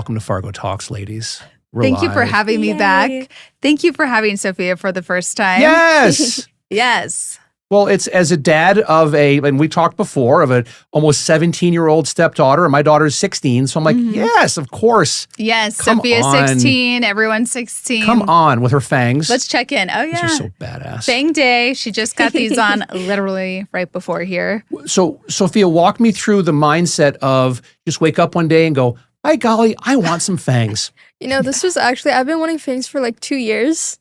Welcome to Fargo Talks, ladies. Thank you for having me back. Thank you for having Sophia for the first time. Yes. Yes. Well, it's as a dad of and we talked before, of an almost 17-year-old stepdaughter, and my daughter's 16. So I'm like, yes, of course. Yes, Come Sophia's on. 16, everyone's 16. Come on with her fangs. Let's check in. Oh, yeah. These are so badass. Fang day. She just got these on literally right before here. So, Sophia, walk me through the mindset of just wake up one day and go, by golly, I want some fangs. This was actually, I've been wanting fangs for like 2 years,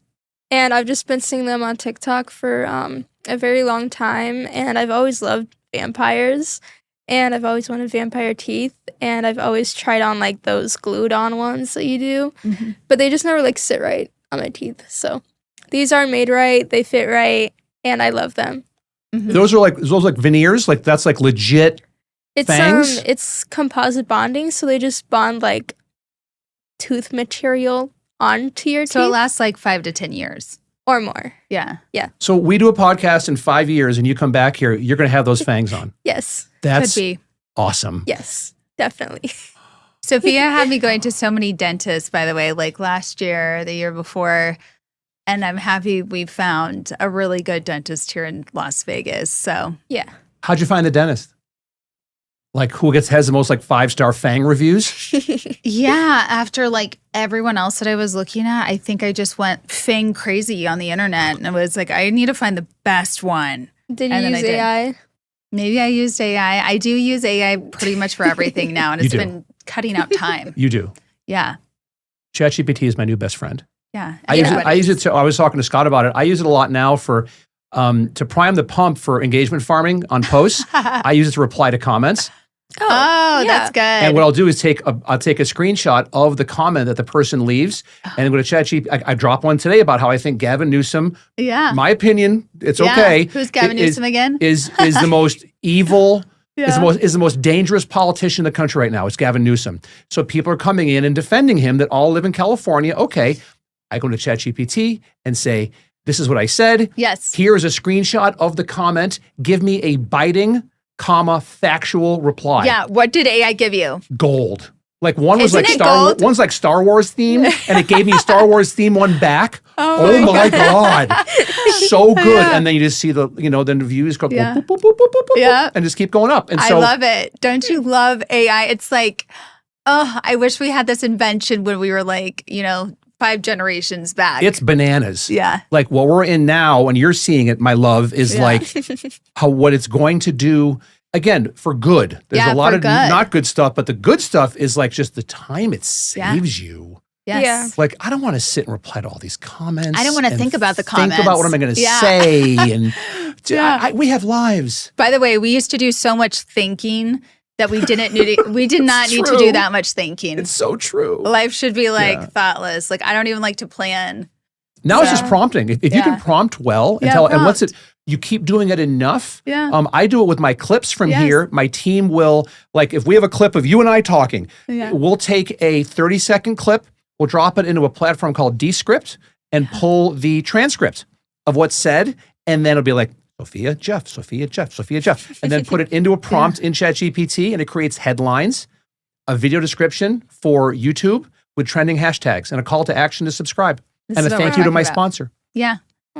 and I've just been seeing them on TikTok for a very long time, and I've always loved vampires, and I've always wanted vampire teeth, and I've always tried on like those glued on ones that you do, but they just never like sit right on my teeth. So these are made right, they fit right, and I love them. Those are like veneers, like that's like legit fangs? It's composite bonding, so they just bond like tooth material onto your teeth. So it lasts like 5 to 10 years. Or more. Yeah. Yeah. So we do a podcast in 5 years and you come back here, you're going to have those fangs on. Yes. That's Could be. awesome. Yes, definitely. Sophia had me going to so many dentists, by the way, like last year, the year before. And I'm happy we found a really good dentist here in Las Vegas. So, yeah. How'd you find the dentist? Like who has the most like 5-star fang reviews? yeah, after like everyone else that I was looking at, I think I just went fang crazy on the internet. And I was like, I need to find the best one. Did you use AI? Maybe I used AI. I do use AI pretty much for everything now. And it's been cutting out time. You do. Yeah. ChatGPT is my new best friend. Yeah. I use it. I was talking to Scott about it. I use it a lot now for to prime the pump for engagement farming on posts. I use it to reply to comments. Oh, that's good. And what I'll do is I'll take a screenshot of the comment that the person leaves, and go to ChatGPT. I dropped one today about how I think Gavin Newsom. Yeah. My opinion. It's okay. Who's Gavin Newsom again? Is the most evil. Is the most dangerous politician in the country right now. It's Gavin Newsom. So people are coming in and defending him that all live in California. Okay, I go to ChatGPT and say, this is what I said. Yes. Here is a screenshot of the comment. Give me a biting, factual reply. Yeah. What did AI give you? Gold. Like one was Isn't like it gold? one's like Star Wars theme, and it gave me a Star Wars theme one back. Oh my God. So good. Yeah. And then you just see the views go Yeah. boop, boop, boop, boop, boop, boop, Yeah. and just keep going up. And I so love it. Don't you love AI? It's like, oh, I wish we had this invention when we were like, 5 generations back. it's bananas. Yeah. Like what we're in now, and you're seeing it, my love, is like what it's going to do. Again, for good. There's a lot of not good stuff, but the good stuff is like just the time it saves you. Yes. Yeah. Like, I don't want to sit and reply to all these comments. I don't want to think about the comments. Think about what am I going to say. And we have lives. By the way, we used to do so much thinking that we did not need to do that much thinking. It's so true. Life should be like thoughtless. Like I don't even like to plan. Now it's just prompting. If you can prompt well and tell, and once you keep doing it enough. Yeah. I do it with my clips from here. My team will, like, if we have a clip of you and I talking, we'll take a 30-second clip, we'll drop it into a platform called Descript and pull the transcript of what's said, and then it'll be like, Sophia, Jeff, Sophia, Jeff, Sophia, Jeff, and then put it into a prompt in ChatGPT, and it creates headlines, a video description for YouTube with trending hashtags, and a call to action to subscribe. And a thank you to my sponsor. Yeah.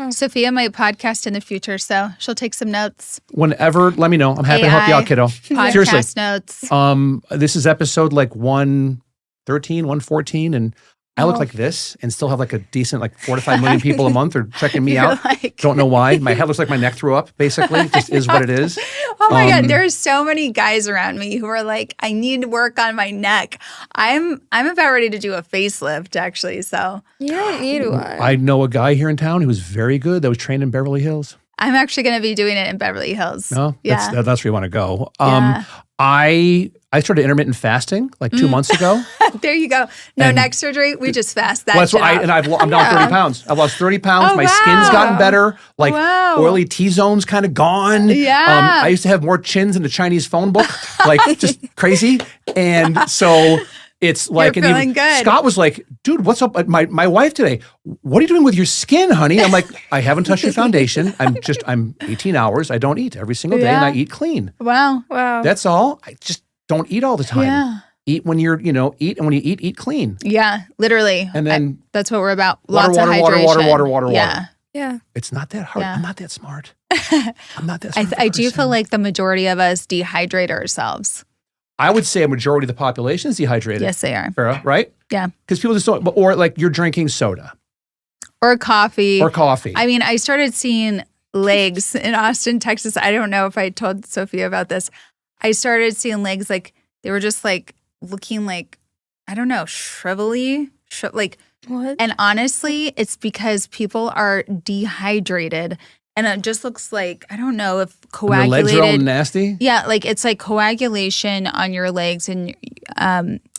Sophia might podcast in the future, so she'll take some notes. Whenever, let me know. I'm happy to help you out, kiddo. Podcast Seriously. notes. This is episode like 113, 114, and I look like this and still have like a decent 4 to 5 million people a month are checking me out. Don't know why. My head looks like my neck threw up, basically. It just is what it is. Oh my God. There are so many guys around me who are like, I need to work on my neck. I'm about ready to do a facelift, actually. So You don't need one. I know a guy here in town who was very good that was trained in Beverly Hills. I'm actually going to be doing it in Beverly Hills. No, yeah. that's where you want to go. Yeah. I started intermittent fasting like 2 months ago. There you go. No neck surgery. We just fast that. Well, that's what I'm down 30 pounds. I've lost 30 pounds. Oh, My skin's gotten better. Like Wow. oily T-zone's kind of gone. Yeah. I used to have more chins in the Chinese phone book, like just crazy. And so it's like, You're feeling good. Scott was like, dude, what's up? My wife today, what are you doing with your skin, honey? I'm like, I haven't touched your foundation. I'm 18 hours. I don't eat every single day and I eat clean. Wow. Wow. That's all. I just don't eat all the time. Yeah. eat when you're, eat. And when you eat clean. Yeah, literally. And then that's what we're about. Water, Lots of hydration. water. Yeah. Yeah. It's not that hard. Yeah. I'm not that smart. I'm not that smart. I do feel like the majority of us dehydrate ourselves. I would say a majority of the population is dehydrated. Yes, they are. Farrah, right? Yeah. Because people just don't, or like you're drinking soda. Or coffee. I mean, I started seeing legs in Austin, Texas. I don't know if I told Sophia about this. I started seeing legs like they were just like looking like, I don't know, shrivelly. What? And honestly, it's because people are dehydrated. And it just looks like, I don't know if coagulated. And your legs are all nasty? Yeah, like it's like coagulation on your legs and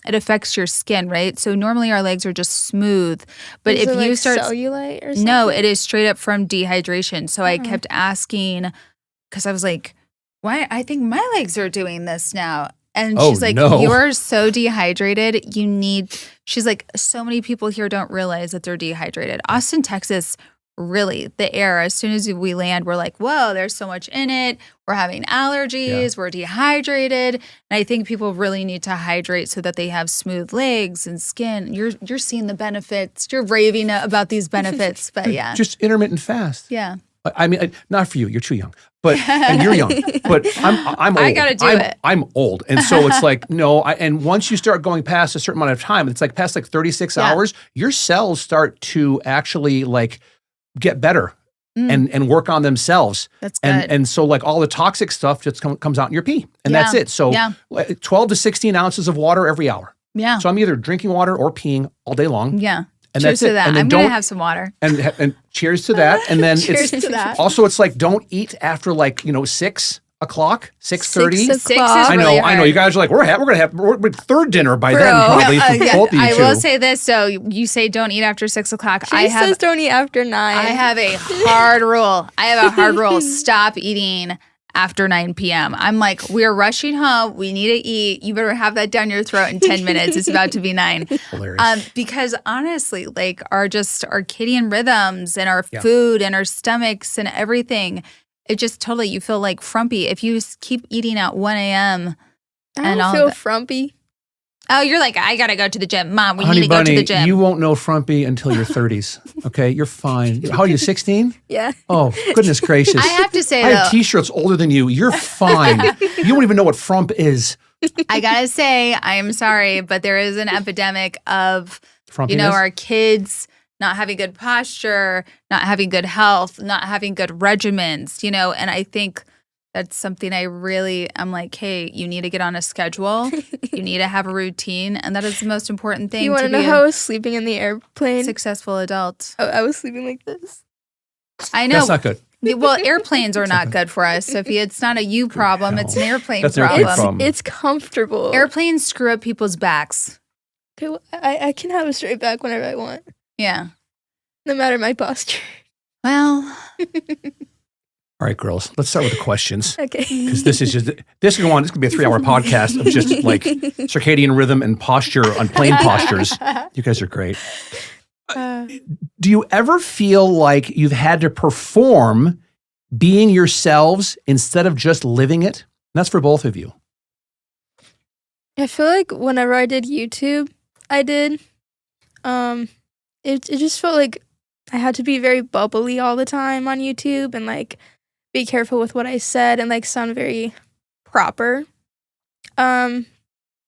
it affects your skin, right? So normally our legs are just smooth. But Is if it you like start. cellulite or something? No, it is straight up from dehydration. So I kept asking because I was like, why? I think my legs are doing this now. And she's like, no. You're so dehydrated. She's like, so many people here don't realize that they're dehydrated. Austin, Texas, really, the air, as soon as we land, we're like, whoa, there's so much in it. We're having allergies. We're dehydrated. And I think people really need to hydrate so that they have smooth legs and skin. You're seeing the benefits. You're raving about these benefits. But yeah. Just intermittent fast. Yeah. I mean, not for you. You're too young. And you're young. But I'm old. I gotta do it. I'm old. And so it's like, no. And once you start going past a certain amount of time, it's like past like 36 hours, your cells start to actually like get better and work on themselves. That's good. And so like all the toxic stuff just comes out in your pee. And that's it. So 12 to 16 ounces of water every hour. Yeah. So I'm either drinking water or peeing all day long. Yeah. And cheers that's to that. And then I'm going to have some water. And cheers to that. And then cheers to that. Also, it's like don't eat after like 6 o'clock, 6:30. 6 o'clock. I know. You guys are like we're gonna have third dinner by then probably. Both of you I two. will say this. So you say don't eat after 6 o'clock. She says don't eat after 9. I have a hard rule. Stop eating after 9 p.m. I'm like, we're rushing home. We need to eat. You better have that down your throat in 10 minutes. It's about to be 9. Hilarious. Because honestly, like our circadian rhythms and our food and our stomachs and everything, it just totally, you feel like frumpy. If you keep eating at 1 a.m. I don't feel frumpy. Oh, you're like, I got to go to the gym. Mom, we Honey need to go bunny, to the gym. You won't know frumpy until your 30s. Okay? You're fine. How are you, 16? Yeah. Oh, goodness gracious. I have to say, I have T-shirts older than you. You're fine. You don't even know what frump is. I got to say, I am sorry, but there is an epidemic of, Frumpiness? our kids not having good posture, not having good health, not having good regimens, and I think that's something I'm like, hey, you need to get on a schedule. You need to have a routine. And that is the most important thing. You want to know how I was sleeping in the airplane? Successful adult. Oh, I was sleeping like this. I know. That's not good. Well, airplanes are not good for us, Sophia. It's not a you problem. It's an airplane That's an problem. airplane problem. It's comfortable. Airplanes screw up people's backs. Okay, well, I can have a straight back whenever I want. Yeah. No matter my posture. Well. All right, girls, let's start with the questions. Okay. Because this is going to be a 3-hour podcast of just like circadian rhythm and posture on plane postures. You guys are great. Do you ever feel like you've had to perform being yourselves instead of just living it? And that's for both of you. I feel like whenever I did YouTube, I did. It just felt like I had to be very bubbly all the time on YouTube and like be careful with what I said and like sound very proper. But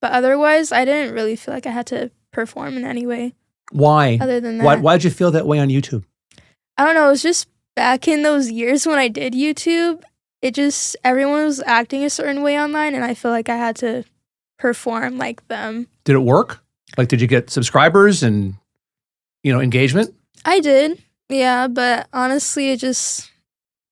otherwise, I didn't really feel like I had to perform in any way. Why? Other than that, Why did you feel that way on YouTube? I don't know. It was just back in those years when I did YouTube. Everyone was acting a certain way online, and I feel like I had to perform like them. Did it work? Like, did you get subscribers and engagement? I did, yeah. But honestly, it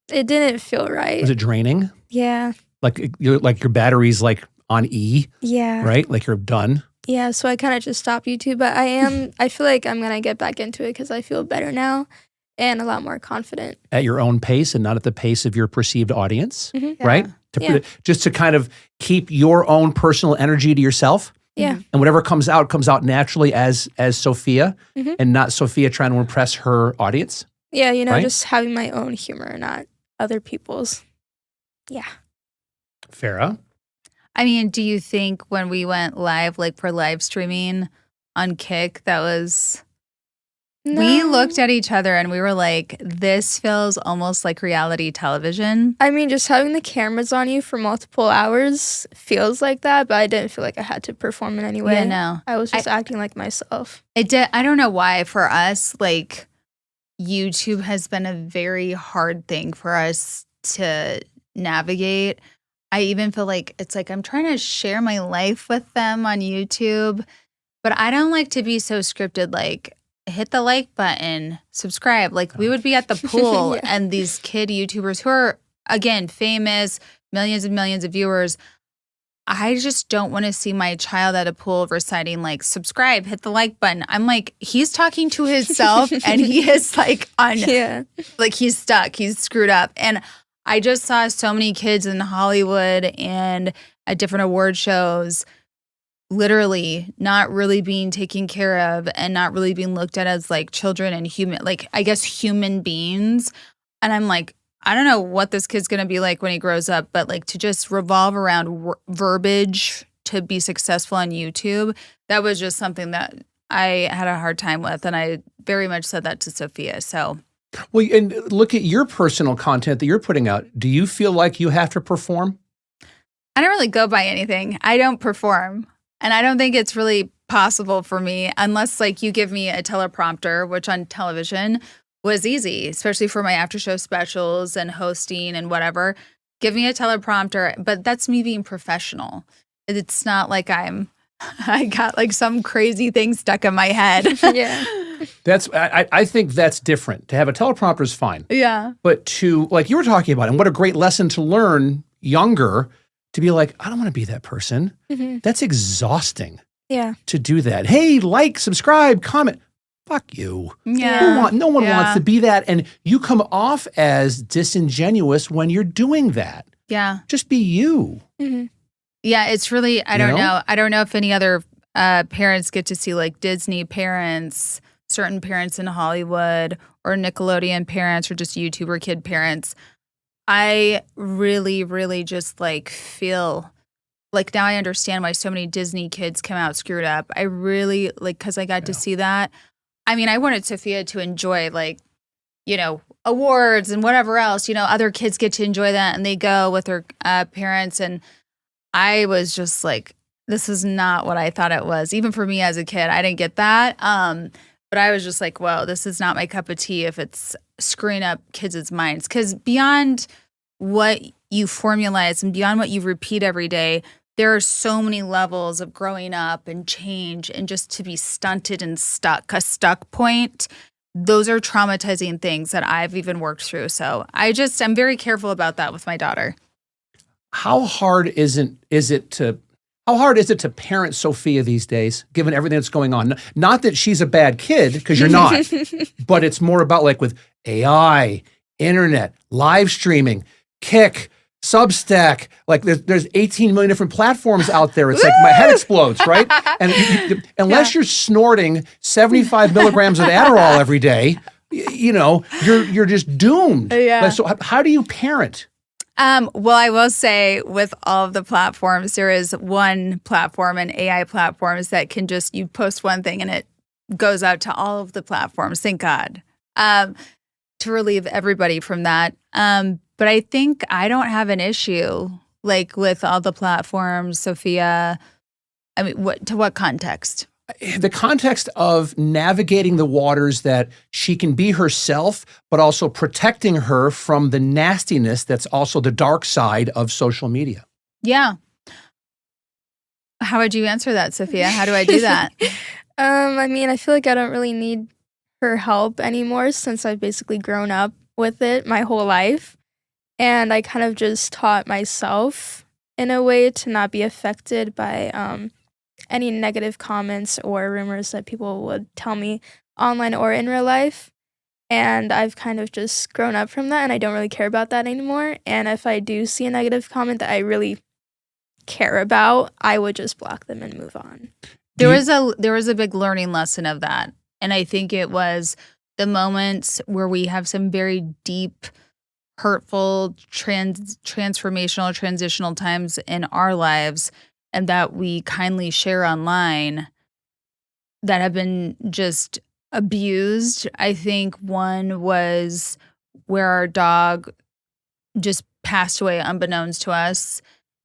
didn't feel right. Was it draining? Yeah. Like your battery's like on E. Yeah. Right? Like you're done. Yeah, so I kind of just stopped YouTube, but I feel like I'm going to get back into it because I feel better now and a lot more confident. At your own pace and not at the pace of your perceived audience, Mm-hmm. right? Just to kind of keep your own personal energy to yourself. Yeah. And whatever comes out naturally as Sophia Mm-hmm. and not Sophia trying to impress her audience. Yeah, right? just having my own humor, not other people's. Yeah. Farrah? I mean, do you think when we went live, like for live streaming on Kick, that was... No. We looked at each other and we were like, this feels almost like reality television. I mean, just having the cameras on you for multiple hours feels like that, but I didn't feel like I had to perform in any way. Yeah, no. I was just acting like myself. It did. I don't know why for us, like YouTube has been a very hard thing for us to navigate. I even feel like it's like I'm trying to share my life with them on YouTube, but I don't like to be so scripted, like hit the like button, subscribe. Like we would be at the pool and these kid YouTubers who are, again, famous, millions and millions of viewers. I just don't want to see my child at a pool reciting like subscribe, hit the like button. I'm like, he's talking to himself and he is like like he's stuck, he's screwed up. And I just saw so many kids in Hollywood and at different award shows literally not really being taken care of and not really being looked at as like children and human, like I guess human beings. And I'm like, I don't know what this kid's going to be like when he grows up, but like to just revolve around verbiage to be successful on YouTube, that was just something that I had a hard time with. And I very much said that to Sophia. So, well, and look at your personal content that you're putting out. Do you feel like you have to perform? I don't really go by anything. I don't perform. And I don't think it's really possible for me unless like you give me a teleprompter, which on television was easy, especially for my after show specials and hosting and whatever. Give me a teleprompter, but that's me being professional. It's not like I got like some crazy thing stuck in my head. Yeah. I think that's different. To have a teleprompter is fine. Yeah. But to, like you were talking about, and what a great lesson to learn younger, to be like, I don't want to be that person. Mm-hmm. That's exhausting. Yeah. To do that. Hey, like, subscribe, comment. Fuck you. Yeah. No one wants to be that. And you come off as disingenuous when you're doing that. Yeah. Just be you. Mm-hmm. Yeah, it's really, I don't know. I don't know if any other parents get to see like Disney parents, certain parents in Hollywood, or Nickelodeon parents, or just YouTuber kid parents. I really, really just like feel like now I understand why so many Disney kids come out screwed up. I really like, because I got to see that. I mean, I wanted Sophia to enjoy like, you know, awards and whatever else, you know, other kids get to enjoy that and they go with their parents. And I was just like, this is not what I thought it was. Even for me as a kid, I didn't get that. But I was just like, whoa, this is not my cup of tea if it's screwing up kids' minds. Because beyond what you formalize and beyond what you repeat every day, there are so many levels of growing up and change and just to be stunted and stuck, a stuck point. Those are traumatizing things that I've even worked through. So I'm very careful about that with my daughter. How hard is it to parent Sophia these days, given everything that's going on? Not that she's a bad kid, because you're not, but it's more about like with AI, internet, live streaming, Kick, Substack, like there's 18 million different platforms out there. It's like my head explodes, right? And unless you're snorting 75 milligrams of Adderall every day, you know, you're just doomed. Yeah. So how do you parent? Well, I will say with all of the platforms, there is one platform and AI platforms that can just, you post one thing and it goes out to all of the platforms. Thank God. To relieve everybody from that. But I think I don't have an issue like with all the platforms, Sophia. I mean, to what context? The context of navigating the waters that she can be herself, but also protecting her from the nastiness that's also the dark side of social media. Yeah. How would you answer that, Sophia? How do I do that? I mean, I feel like I don't really need her help anymore since I've basically grown up with it my whole life. And I kind of just taught myself in a way to not be affected by any negative comments or rumors that people would tell me online or in real life. And I've kind of just grown up from that and I don't really care about that anymore. And if I do see a negative comment that I really care about, I would just block them and move on. There was a big learning lesson of that. And I think it was the moments where we have some very deep hurtful, transformational, transitional times in our lives and that we kindly share online that have been just abused. I think one was where our dog just passed away unbeknownst to us.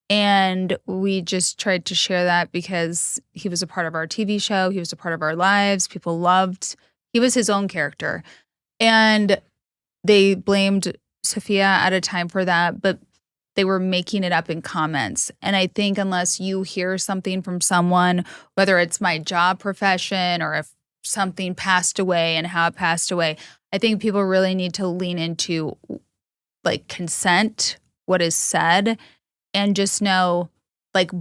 And we just tried to share that because he was a part of our TV show. He was a part of our lives. People loved, he was his own character. And they blamed Sophia at a time for that, but they were making it up in comments. And I think unless you hear something from someone, whether it's my job profession or if something passed away and how it passed away, I think people really need to lean into like consent, what is said, and just know, like,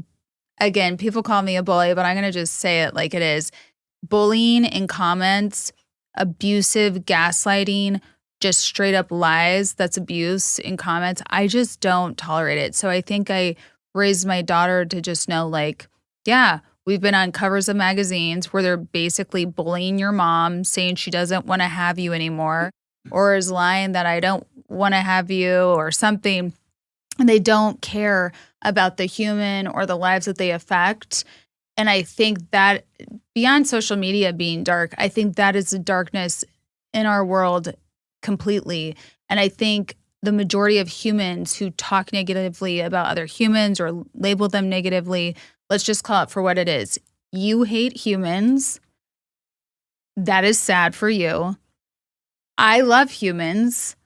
again, people call me a bully, but I'm going to just say it like it is. Bullying in comments, abusive, gaslighting, just straight up lies, that's abuse in comments. I just don't tolerate it. So I think I raised my daughter to just know, like, yeah, we've been on covers of magazines where they're basically bullying your mom, saying she doesn't want to have you anymore, or is lying that I don't want to have you or something. And they don't care about the human or the lives that they affect. And I think that beyond social media being dark, I think that is the darkness in our world completely. And I think the majority of humans who talk negatively about other humans or label them negatively, let's just call it for what it is. You hate humans. That is sad for you. I love humans.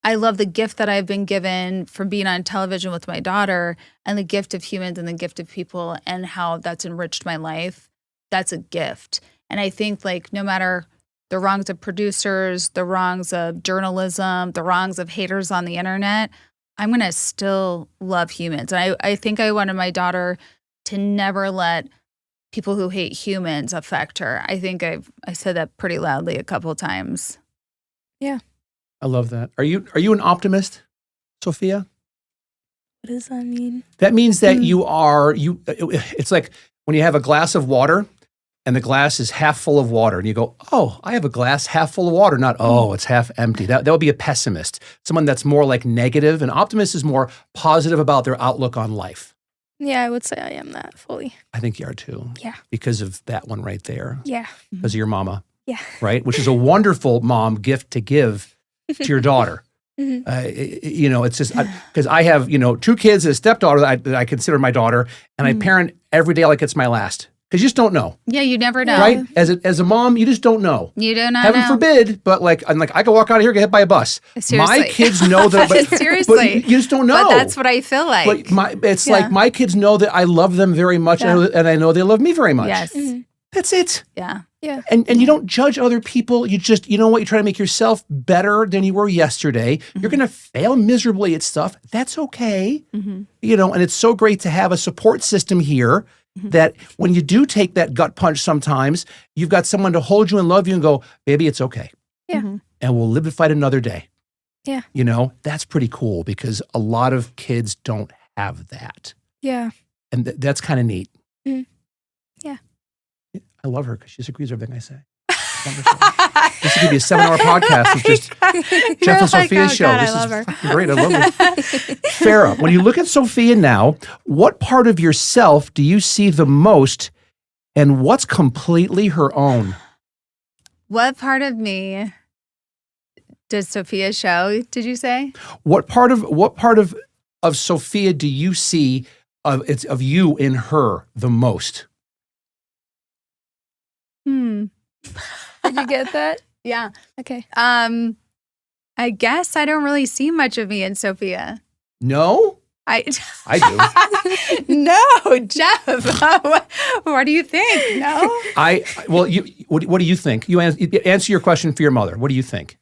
I love the gift that I've been given from being on television with my daughter and the gift of humans and the gift of people and how that's enriched my life. That's a gift. And I think, like, no matter the wrongs of producers, the wrongs of journalism, the wrongs of haters on the internet, I'm going to still love humans. And I think I wanted my daughter to never let people who hate humans affect her. I think I said that pretty loudly a couple of times. Yeah. I love that. Are you an optimist, Sophia? What does that mean? That means that it's like when you have a glass of water and the glass is half full of water and you go, oh, I have a glass half full of water, not, oh, it's half empty. That would be a pessimist, someone that's more like negative. An optimist is more positive about their outlook on life. Yeah, I would say I am that fully. I think you are too. Yeah. Because of that one right there. Yeah. Because of your mama. Yeah. Right? Which is a wonderful mom gift to give to your daughter. It's just because I have, two kids and a stepdaughter that I consider my daughter, and I parent every day like it's my last. Because you just don't know. Yeah, you never know. Right? As a mom, you just don't know. You do not Heaven know. forbid, but I could walk out of here, get hit by a bus. Seriously. My kids know that. But, seriously. But you just don't know. But that's what I feel like. But it's like my kids know that I love them very much, and I know they love me very much. Yes. Mm-hmm. That's it. Yeah. Yeah. And you don't judge other people. You just, you know what? You try to make yourself better than you were yesterday. Mm-hmm. You're going to fail miserably at stuff. That's okay. Mm-hmm. And it's so great to have a support system here that when you do take that gut punch sometimes, you've got someone to hold you and love you and go, baby, it's okay. Yeah. And we'll live to fight another day. Yeah. That's pretty cool because a lot of kids don't have that. Yeah. And that's kind of neat. Mm. Yeah. I love her because she agrees with everything I say. This could be a 7-hour podcast. It's just Jeff and Sophia's show. God, this I love her. Fucking great. I love her. Farrah, when you look at Sophia now, what part of yourself do you see the most, and what's completely her own? What part of me does Sophia show? Did you say? What part of Sophia do you see of you in her the most? Did you get that? Yeah. Okay. I guess I don't really see much of me in Sophia. No? I do. No, Jeff. What do you think? No? What do you think? You answer your question for your mother. What do you think?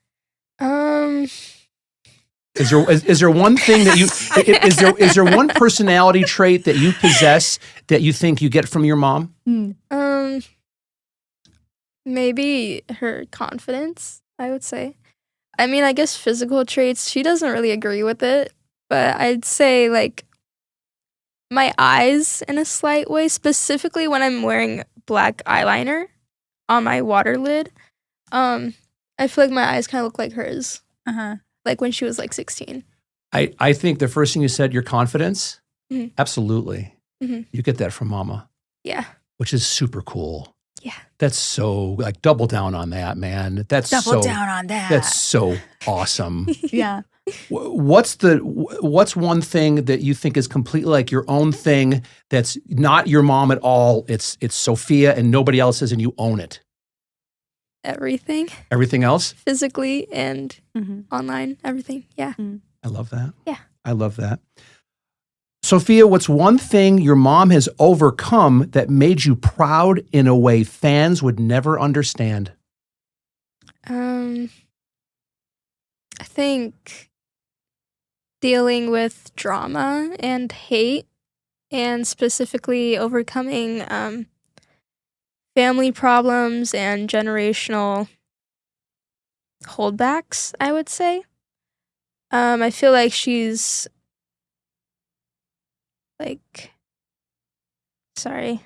Is there one thing that you is there one personality trait that you possess that you think you get from your mom? Maybe her confidence, I would say. I mean, I guess physical traits, she doesn't really agree with it, but I'd say like my eyes in a slight way, specifically when I'm wearing black eyeliner on my water lid. I feel like my eyes kind of look like hers. Like when she was like 16. I think the first thing you said, your confidence, Mhm. absolutely. Mhm. You get that from mama, Yeah. which is super cool. Yeah. That's so, like, double down on that, man. That's Double down on that. That's so awesome. Yeah. What's one thing that you think is completely like your own thing that's not your mom at all? It's Sophia and nobody else's, and you own it. Everything. Everything else? Physically and Mm-hmm. online. Everything. Yeah. I love that. Yeah. I love that. Sophia, what's one thing your mom has overcome that made you proud in a way fans would never understand? I think dealing with drama and hate, and specifically overcoming family problems and generational holdbacks, I would say. I feel like she's like, sorry,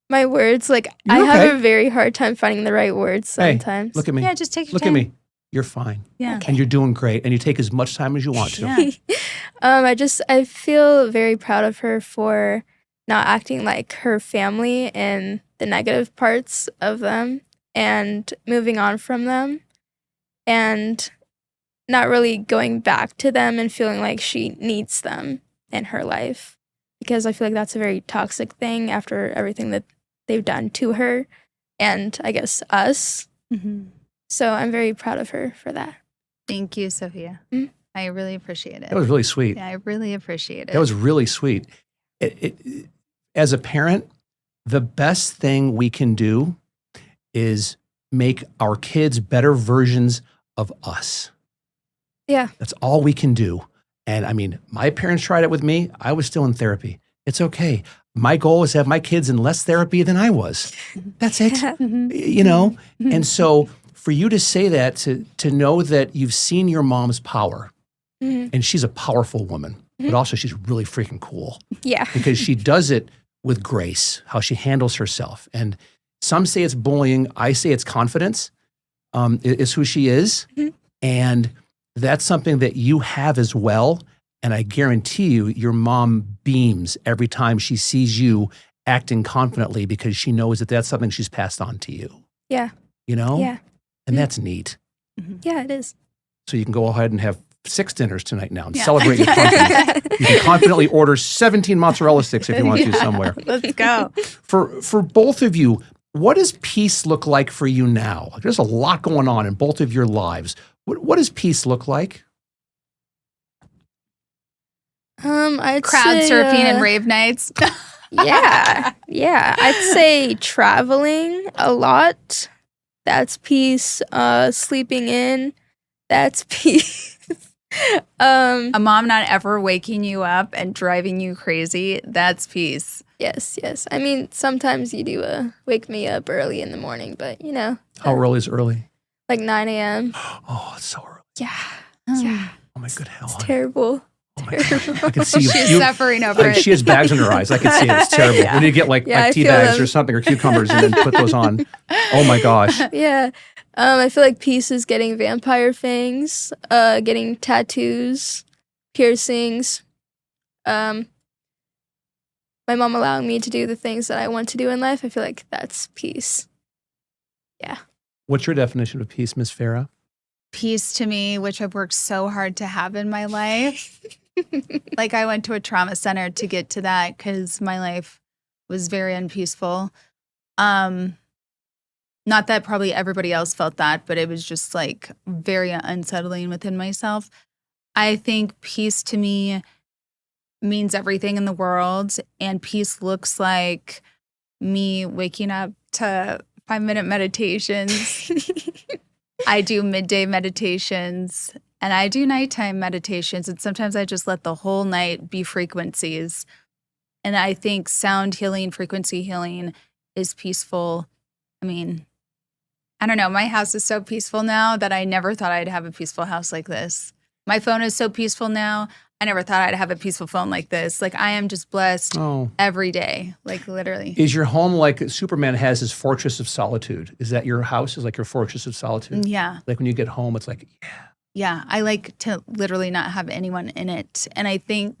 my words, like, You're I have okay. a very hard time finding the right words Hey, sometimes. Look at me. Yeah, just take your Look time. at me. You're fine. Yeah. And you're doing great. And you take as much time as you want to. Yeah. I feel very proud of her for not acting like her family and the negative parts of them and moving on from them and not really going back to them and feeling like she needs them in her life, because I feel like that's a very toxic thing after everything that they've done to her and I guess us. Mm-hmm. So I'm very proud of her for that. Thank you, Sophia. Mhm. I really appreciate it. That was really sweet. Yeah, I really appreciate it. That was really sweet. As a parent, the best thing we can do is make our kids better versions of us. Yeah. That's all we can do. And I mean, my parents tried it with me. I was still in therapy. It's okay. My goal is to have my kids in less therapy than I was. That's it. Mhm. You know? And so for you to say that, to know that you've seen your mom's power, Mhm. and she's a powerful woman, but also she's really freaking cool Yeah. because she does it with grace, how she handles herself. And some say it's bullying. I say it's confidence, is who she is. Mhm. And that's something that you have as well. And I guarantee you, your mom beams every time she sees you acting confidently because she knows that that's something she's passed on to you. Yeah. You know? Yeah. And that's neat. Yeah, it is. So you can go ahead and have 6 dinners tonight now and Yeah. celebrate your confidence. You can confidently order 17 mozzarella sticks if you want to somewhere. Let's go. For both of you, what does peace look like for you now? Like, there's a lot going on in both of your lives. What does peace look like? I'd Crowd say, surfing and rave nights. Yeah, yeah. I'd say traveling a lot. That's peace. Sleeping in. That's peace. A mom not ever waking you up and driving you crazy. That's peace. Yes, yes. I mean, sometimes you do wake me up early in the morning, but you know, How early is early? like 9 a.m. Oh, it's so early. Yeah, yeah. Oh my good hell. It's terrible. Oh my gosh. I can see you. She's suffering over Like, it. she has bags in her eyes. I can see it. It's terrible. Yeah. We need to get like Yeah, I tea feel bags them. or something or cucumbers and then put those on. Oh my gosh. Yeah. I feel like peace is getting vampire fangs, getting tattoos, piercings. My mom allowing me to do the things that I want to do in life. I feel like that's peace. Yeah. What's your definition of peace, Miss Farrah? Peace to me, which I've worked so hard to have in my life. Like, I went to a trauma center to get to that because my life was very unpeaceful. Not that probably everybody else felt that, but it was just like very unsettling within myself. I think peace to me means everything in the world, and peace looks like me waking up to 5-minute meditations. I do midday meditations and I do nighttime meditations. And sometimes I just let the whole night be frequencies. And I think sound healing, frequency healing is peaceful. I mean, I don't know. My house is so peaceful now that I never thought I'd have a peaceful house like this. My phone is so peaceful now. I never thought I'd have a peaceful phone like this. Like, I am just blessed every day, like literally. Is your home like Superman has his fortress of solitude? Is that your house? Is like your fortress of solitude? Yeah. Like when you get home, it's like, yeah. Yeah, I like to literally not have anyone in it. And I think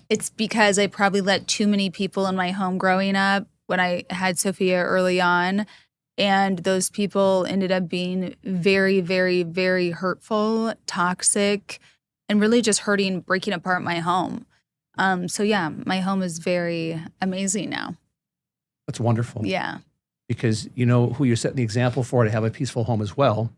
it's because I probably let too many people in my home growing up when I had Sophia early on. And those people ended up being very, very, very hurtful, toxic, and really just breaking apart my home. So yeah, my home is very amazing now. That's wonderful. Yeah. Because you know who you're setting the example for to have a peaceful home as well.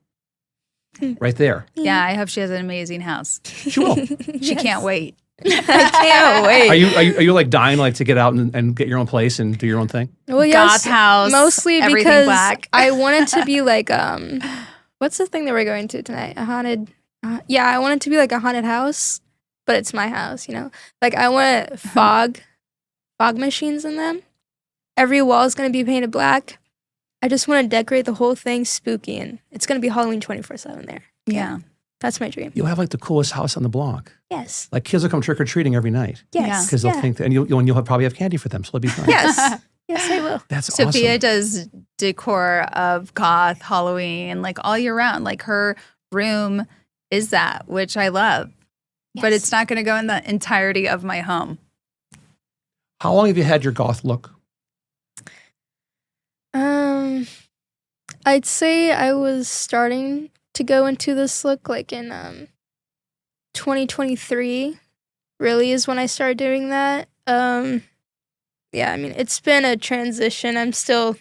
Right there. Yeah, I hope she has an amazing house. She will. She can't wait. I can't wait. Are you like dying like to get out and get your own place and do your own thing? Well, Goth house, mostly everything because black. I wanted to be like what's the thing that we're going to tonight? A haunted. Yeah, I want it to be like a haunted house, but it's my house. You know, like I want fog machines in them. Every wall is going to be painted black. I just want to decorate the whole thing spooky, and it's going to be Halloween 24/7 there. Yeah. That's my dream. You'll have like the coolest house on the block. Yes. Like kids will come trick or treating every night. Yes. Because they'll think that, and you'll probably have candy for them, so it'll be fun. Yes. Yes, I will. That's Sophia awesome. does decor of Goth, Halloween, like all year round. Like her room is that, which I love. But Yes. it's not going to go in the entirety of my home. How long have you had your goth look? I'd say I was starting to go into this look like in 2023 really is when I started doing that. Yeah, I mean, it's been a transition. I'm still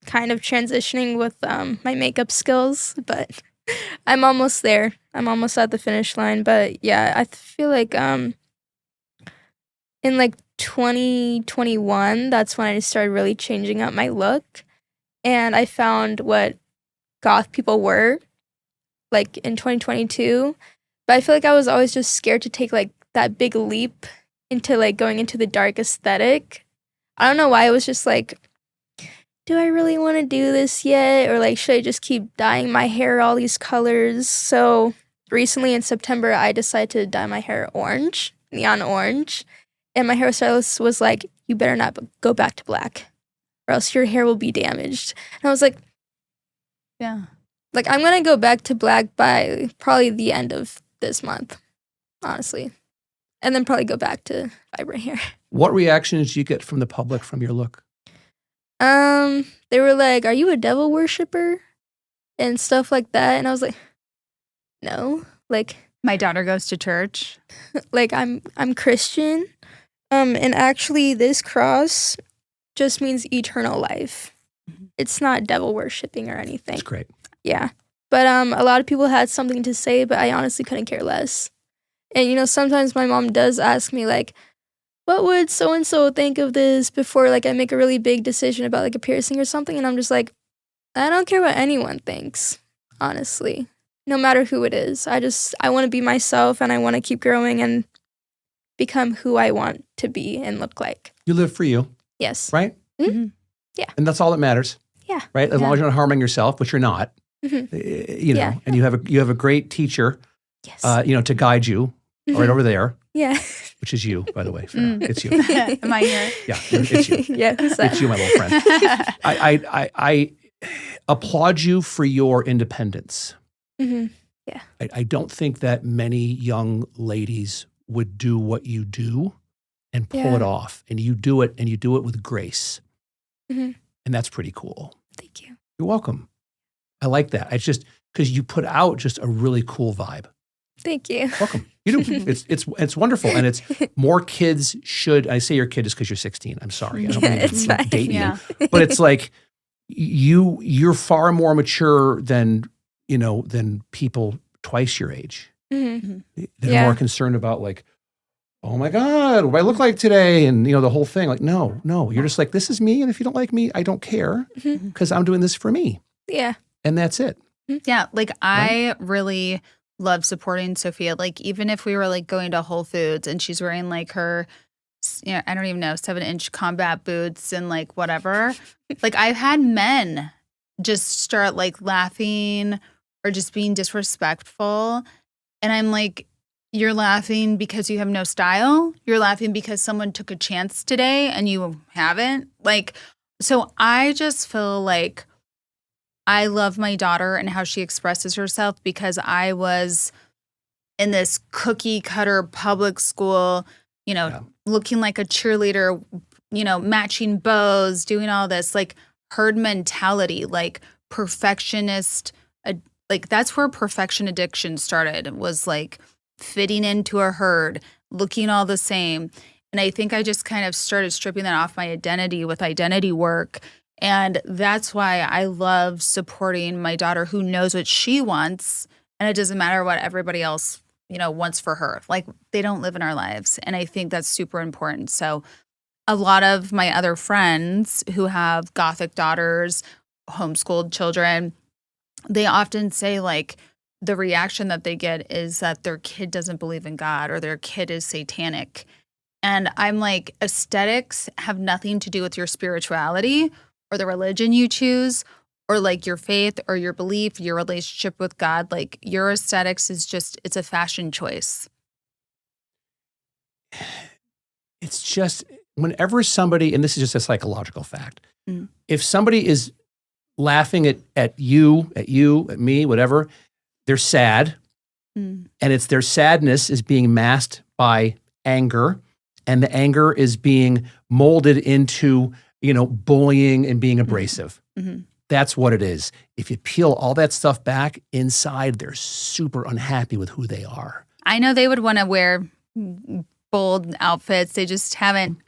kind of transitioning with my makeup skills, but I'm almost there. I'm almost at the finish line. But yeah, I feel like in like 2021, that's when I started really changing up my look. And I found what goth people were like in 2022. But I feel like I was always just scared to take like that big leap into like going into the dark aesthetic. I don't know why. I was just like, do I really want to do this yet? Or like, should I just keep dyeing my hair all these colors? So recently in September, I decided to dye my hair orange, neon orange. And my hairstylist was like, you better not go back to black or else your hair will be damaged. And I was like, Yeah. like, I'm going to go back to black by probably the end of this month, honestly. And then probably go back to vibrant hair. What reactions do you get from the public from your look? They were like, are you a devil worshiper? And stuff like that. And I was like, no. Like, My daughter goes to church. like I'm Christian. And actually this cross just means eternal life. It's not devil worshipping or anything. That's great. Yeah. But a lot of people had something to say, but I honestly couldn't care less. And, you know, sometimes my mom does ask me, like, what would so-and-so think of this before, like, I make a really big decision about, like, a piercing or something? And I'm just like, I don't care what anyone thinks, honestly, no matter who it is. I want to be myself, and I want to keep growing and become who I want to be and look like. You live for you, Yes. right? Mm-hmm. Yeah. And that's all that matters. Yeah. Right? As long as you're not harming yourself, which you're not, Mm-hmm. you know, Yeah. and you have a great teacher, Yes. you know, to guide you right over there, Yeah. which is you, by the way. Farrah. It's you. Am I here? Yeah, it's you. Yeah. Who's that? It's you, my little friend. I applaud you for your independence. Mm-hmm. I don't think that many young ladies would do what you do and pull Yeah. it off. And you do it, and you do it with grace. Mm-hmm. And that's pretty cool. Thank you. You're welcome. I like that. It's just because you put out just a really cool vibe. Thank you. Welcome. You do. It's wonderful. And it's more kids should, I say your kid is because you're 16. I'm sorry. I don't mean It's to fine. date Yeah. you. But it's like you're far more mature than people twice your age. Mm-hmm. They're Yeah. more concerned about like, oh my God, what do I look like today? And the whole thing. Like, no. You're just like, this is me. And if you don't like me, I don't care Mhm. because I'm doing this for me. Yeah. And that's it. Yeah, like I really love supporting Sophia. Like even if we were like going to Whole Foods and she's wearing like her, I don't even know, 7-inch combat boots and like whatever. Like I've had men just start like laughing or just being disrespectful. And I'm like, you're laughing because you have no style. You're laughing because someone took a chance today and you haven't. Like, so I just feel like I love my daughter and how she expresses herself because I was in this cookie cutter public school, looking like a cheerleader, matching bows, doing all this, like herd mentality, like perfectionist. Like that's where perfection addiction started, was like fitting into a herd, looking all the same. And I think I just kind of started stripping that off my identity with identity work. And that's why I love supporting my daughter who knows what she wants. And it doesn't matter what everybody else, wants for her. Like they don't live in our lives. And I think that's super important. So a lot of my other friends who have Gothic daughters, homeschooled children, they often say like the reaction that they get is that their kid doesn't believe in God or their kid is satanic. And I'm like, aesthetics have nothing to do with your spirituality or the religion you choose or like your faith or your belief, your relationship with God. Like your aesthetics is just, it's a fashion choice. It's just whenever somebody, and this is just a psychological fact, if somebody is laughing at you, at me, whatever, they're sad. And it's their sadness is being masked by anger. And the anger is being molded into, bullying and being abrasive. That's what it is. If you peel all that stuff back, inside they're super unhappy with who they are. I know they would want to wear bold outfits. They just haven't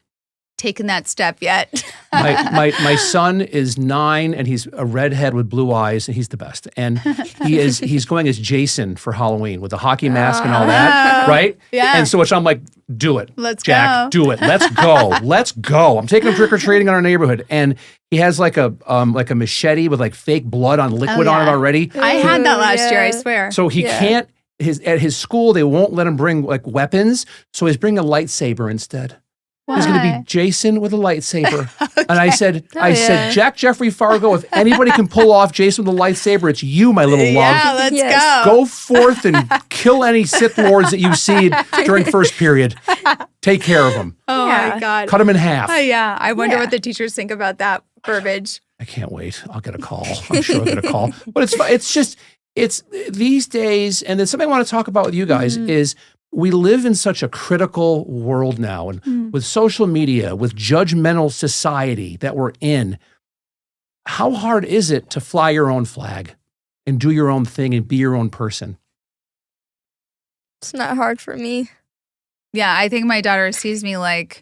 taken that step yet. my son is 9 and he's a redhead with blue eyes and he's the best. And he's going as Jason for Halloween with the hockey mask and all that, right? Yeah. And so which I'm like, do it. Let's Jack, go. do it. Let's go. Let's go. I'm taking him trick-or-treating in our neighborhood. And he has like a machete with like fake blood on liquid on it already. I had that last year, I swear. So he can't, at his school, they won't let him bring like weapons. So he's bringing a lightsaber instead. Why? He's going to be Jason with a lightsaber. And I said, Jack Jeffrey Fargo, if anybody can pull off Jason with a lightsaber, it's you, my little love. Yeah, let's go. Go forth and kill any Sith Lords that you see during first period. Take care of them. Oh, my God. Cut them in half. Oh, yeah. I wonder what the teachers think about that verbiage. I can't wait. I'll get a call. I'm sure I'll get a call. But it's these days, and then something I want to talk about with you guys is we live in such a critical world now, and with social media, with judgmental society that we're in, how hard is it to fly your own flag and do your own thing and be your own person? It's not hard for me. Yeah, I think my daughter sees me like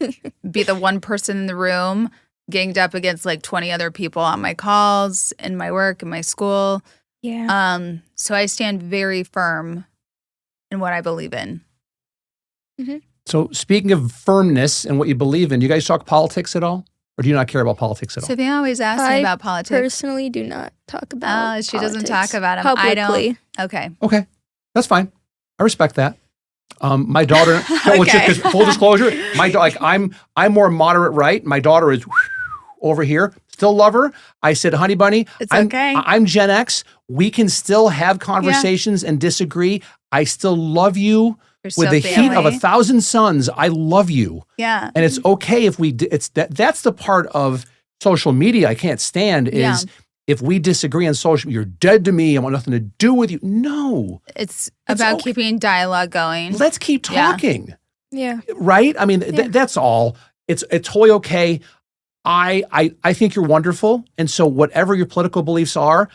be the one person in the room, ganged up against like 20 other people on my calls, in my work, in my school. Yeah. So I stand very firm in what I believe in. So speaking of firmness and what you believe in, do you guys talk politics at all? Or do you not care about politics at all? Sophia always asks me about politics. I personally do not talk about she doesn't talk about them. Publicly. I don't. Okay. That's fine. I respect that. My daughter, Okay. full disclosure, I'm more moderate right. My daughter is over here. Still love her. I said, honey bunny, It's okay. I'm Gen X. We can still have conversations and disagree. I still love you. With the heat of 1,000 suns, I love you. Yeah. And it's okay if that's the part of social media I can't stand is if we disagree on social media, you're dead to me. I want nothing to do with you. No. It's about keeping dialogue going. Let's keep talking. Yeah. Right? I mean, that's all. It's totally okay. I think you're wonderful. And so whatever your political beliefs are,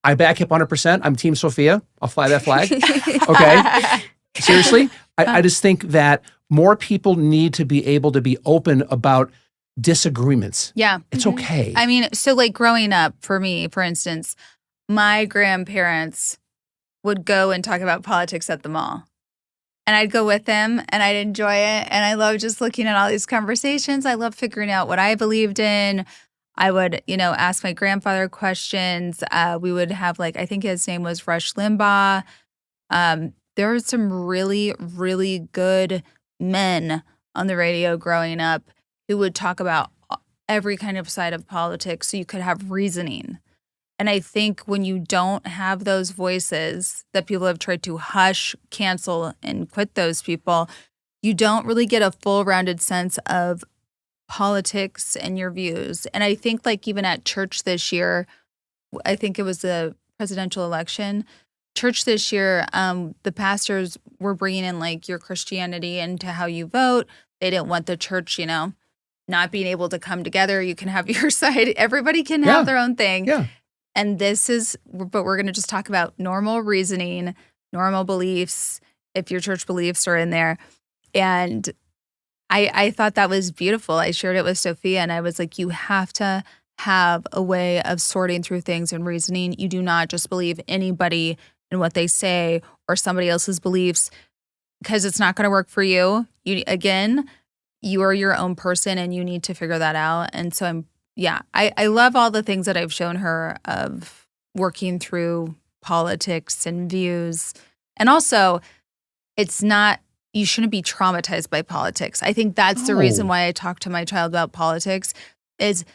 I back you up 100%. I'm Team Sophia. I'll fly that flag. Okay? Seriously, I just think that more people need to be able to be open about disagreements. Yeah. It's okay. I mean, so like growing up for me, for instance, my grandparents would go and talk about politics at the mall. And I'd go with them and I'd enjoy it. And I love just looking at all these conversations. I love figuring out what I believed in. I would, ask my grandfather questions. We would have I think his name was Rush Limbaugh. There were some really, really good men on the radio growing up who would talk about every kind of side of politics so you could have reasoning. And I think when you don't have those voices that people have tried to hush, cancel, and quit those people, you don't really get a full rounded sense of politics and your views. And I think even at church this year, I think it was the presidential election. Church this year, the pastors were bringing in like your Christianity into how you vote. They didn't want the church, not being able to come together. You can have your side. Everybody can have their own thing. Yeah. And but we're going to just talk about normal reasoning, normal beliefs, if your church beliefs are in there. And I thought that was beautiful. I shared it with Sophia and I was like, you have to have a way of sorting through things and reasoning. You do not just believe anybody and what they say or somebody else's beliefs because it's not going to work for you. You are your own person and you need to figure that out. And so I love all the things that I've shown her of working through politics and views. And also, you shouldn't be traumatized by politics. I think that's the reason why I talk to my child about politics is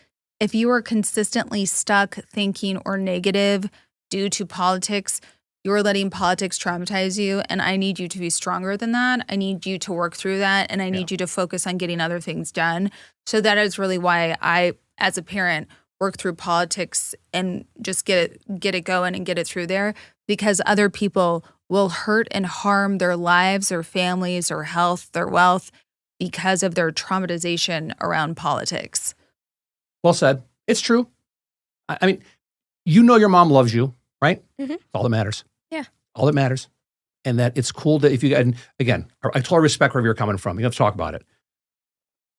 if you are consistently stuck thinking or negative due to politics, you're letting politics traumatize you, and I need you to be stronger than that. I need you to work through that, and I need you to focus on getting other things done. So that is really why I, as a parent, work through politics and just get it going and get it through there, because other people will hurt and harm their lives, their families, their health, their wealth because of their traumatization around politics. Well said. It's true. I mean, your mom loves you, right? Mm-hmm. That's all that matters. Yeah. All that matters. And that it's cool that and again, I totally respect wherever you're coming from. You have to talk about it.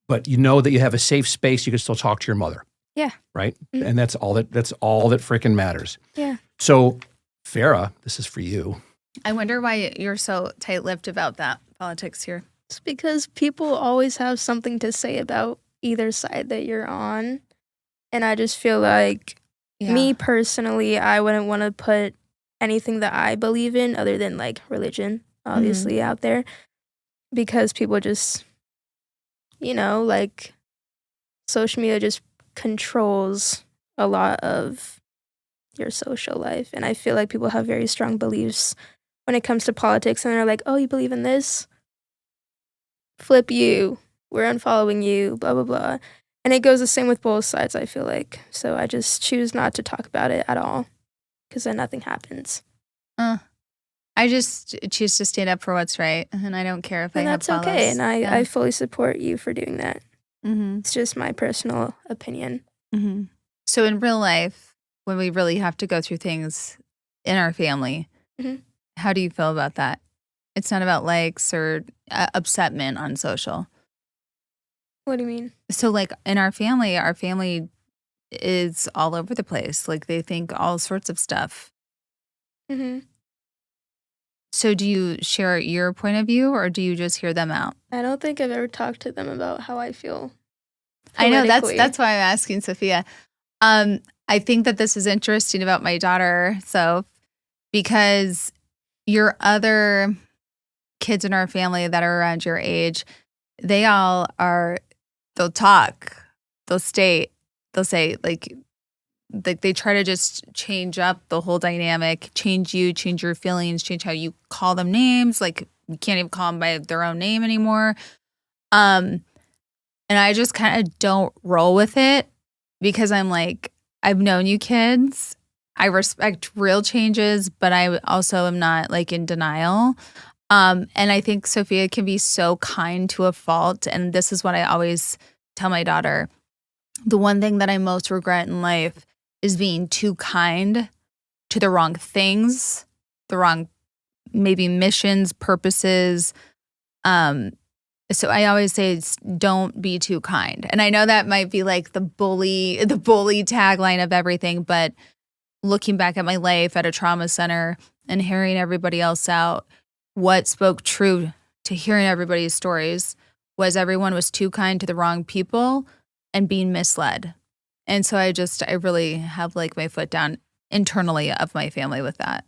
But you know that you have a safe space, you can still talk to your mother. Yeah. Right? Mm-hmm. And that's all that freaking matters. Yeah. So, Farrah, this is for you. I wonder why you're so tight-lipped about that politics here. It's because people always have something to say about either side that you're on. And I just feel like, me personally, I wouldn't want to put anything that I believe in other than like religion, obviously, out there. Because people just, like social media just controls a lot of your social life. And I feel like people have very strong beliefs when it comes to politics, and they're like, oh, you believe in this? Flip you. We're unfollowing you, blah, blah, blah. And it goes the same with both sides, I feel like. So I just choose not to talk about it at all because then nothing happens. I just choose to stand up for what's right, and I don't care if I have follows. That's okay, and I fully support you for doing that. Mm-hmm. It's just my personal opinion. Mm-hmm. So in real life, when we really have to go through things in our family, how do you feel about that? It's not about likes or upsetment on social. What do you mean? So like in our family is all over the place. Like they think all sorts of stuff. Mm-hmm. So do you share your point of view or do you just hear them out? I don't think I've ever talked to them about how I feel. I know that's why I'm asking Sophia. I think that this is interesting about my daughter, because your other kids in our family that are around your age, they'll talk, they'll say, like they try to just change up the whole dynamic, change your feelings, change how you call them names. Like you can't even call them by their own name anymore. And I just kind of don't roll with it because I'm like, I've known you kids. I respect real changes, but I also am not like in denial. And I think Sophia can be so kind to a fault. And this is what I always tell my daughter. The one thing that I most regret in life is being too kind to the wrong things, the wrong maybe missions, purposes. So I always say, don't be too kind. And I know that might be like the bully tagline of everything, but looking back at my life at a trauma center and hearing everybody else out, what spoke true to hearing everybody's stories was everyone was too kind to the wrong people and being misled. And so I really have like my foot down internally of my family with that.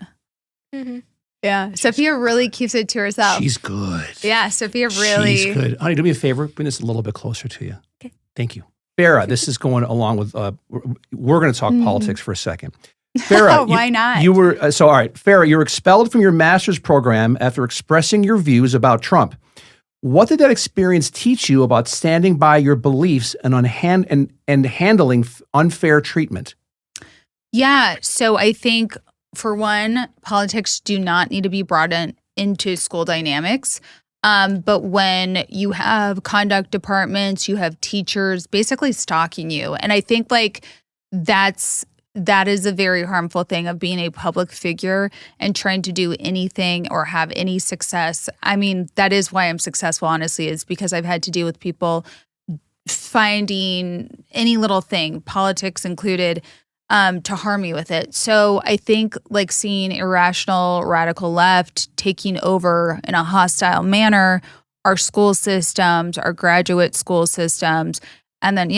Mm-hmm. Yeah. Sophia really keeps it to herself. She's good. Yeah. Sophia really. She's good. Honey, do me a favor. Bring this a little bit closer to you. Okay. Thank you. Farrah, this is going along with, we're going to talk politics for a second. Farrah, why not? You were, all right. Farrah, you were expelled from your master's program after expressing your views about Trump. What did that experience teach you about standing by your beliefs and handling unfair treatment? Yeah. So I think, for one, politics do not need to be brought into school dynamics. But when you have conduct departments, you have teachers basically stalking you. And I think like that is a very harmful thing of being a public figure and trying to do anything or have any success. I mean, that is why I'm successful, honestly, is because I've had to deal with people finding any little thing, politics included, to harm me with it. So I think like seeing irrational radical left taking over in a hostile manner our school systems, our graduate school systems, and then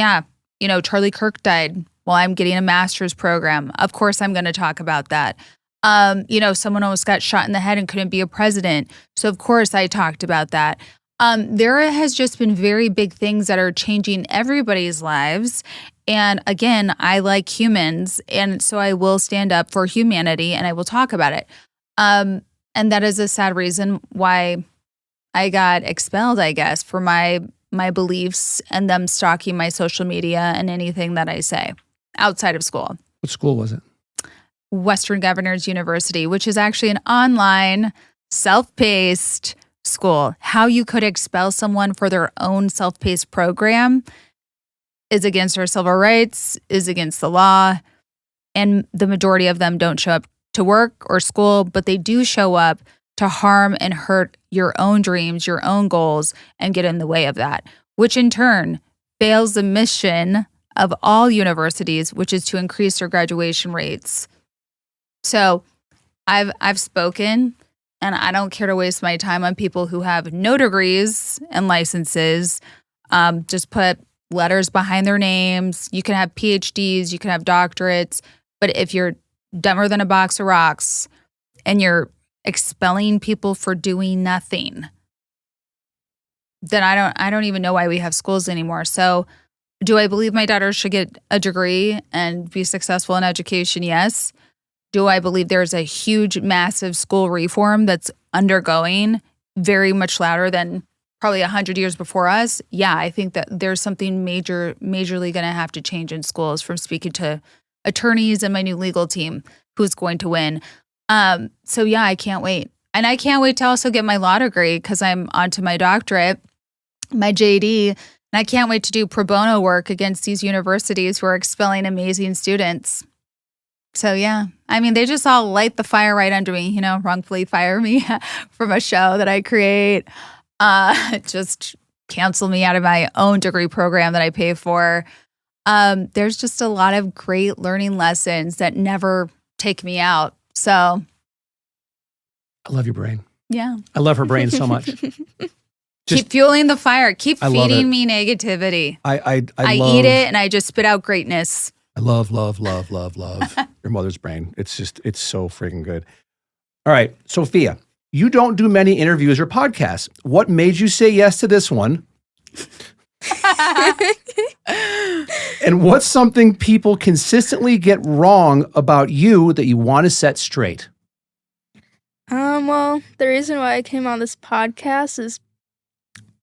Charlie Kirk died while I'm getting a master's program. Of course, I'm going to talk about that. Someone almost got shot in the head and couldn't be a president. So of course I talked about that. There has just been very big things that are changing everybody's lives. And again, I like humans. And so I will stand up for humanity and I will talk about it. And that is a sad reason why I got expelled, I guess, for my beliefs and them stalking my social media and anything that I say outside of school. What school was it? Western Governors University, which is actually an online, self-paced school. How you could expel someone for their own self-paced program is against our civil rights, is against the law, and the majority of them don't show up to work or school, but they do show up to harm and hurt your own dreams, your own goals, and get in the way of that, which in turn fails the mission of all universities, which is to increase their graduation rates. So I've spoken, and I don't care to waste my time on people who have no degrees and licenses. Just put letters behind their names. You can have PhDs, you can have doctorates, but if you're dumber than a box of rocks and you're expelling people for doing nothing, then I don't even know why we have schools anymore. So do I believe my daughter should get a degree and be successful in education? Yes. Do I believe there's a huge, massive school reform that's undergoing very much louder than probably 100 years before us? Yeah, I think that there's something majorly going to have to change in schools, from speaking to attorneys and my new legal team who's going to win. So yeah, I can't wait. And I can't wait to also get my law degree because I'm onto my doctorate, my JD, and I can't wait to do pro bono work against these universities who are expelling amazing students. So yeah, I mean, they just all light the fire right under me, wrongfully fire me from a show that I create, just cancel me out of my own degree program that I pay for. There's just a lot of great learning lessons that never take me out. So I love your brain. Yeah. I love her brain so much. Keep fueling the fire. Keep feeding me negativity. I eat it and I just spit out greatness. I love your mother's brain. It's so freaking good. All right, Sophia, you don't do many interviews or podcasts. What made you say yes to this one? And what's something people consistently get wrong about you that you want to set straight? Well, the reason why I came on this podcast is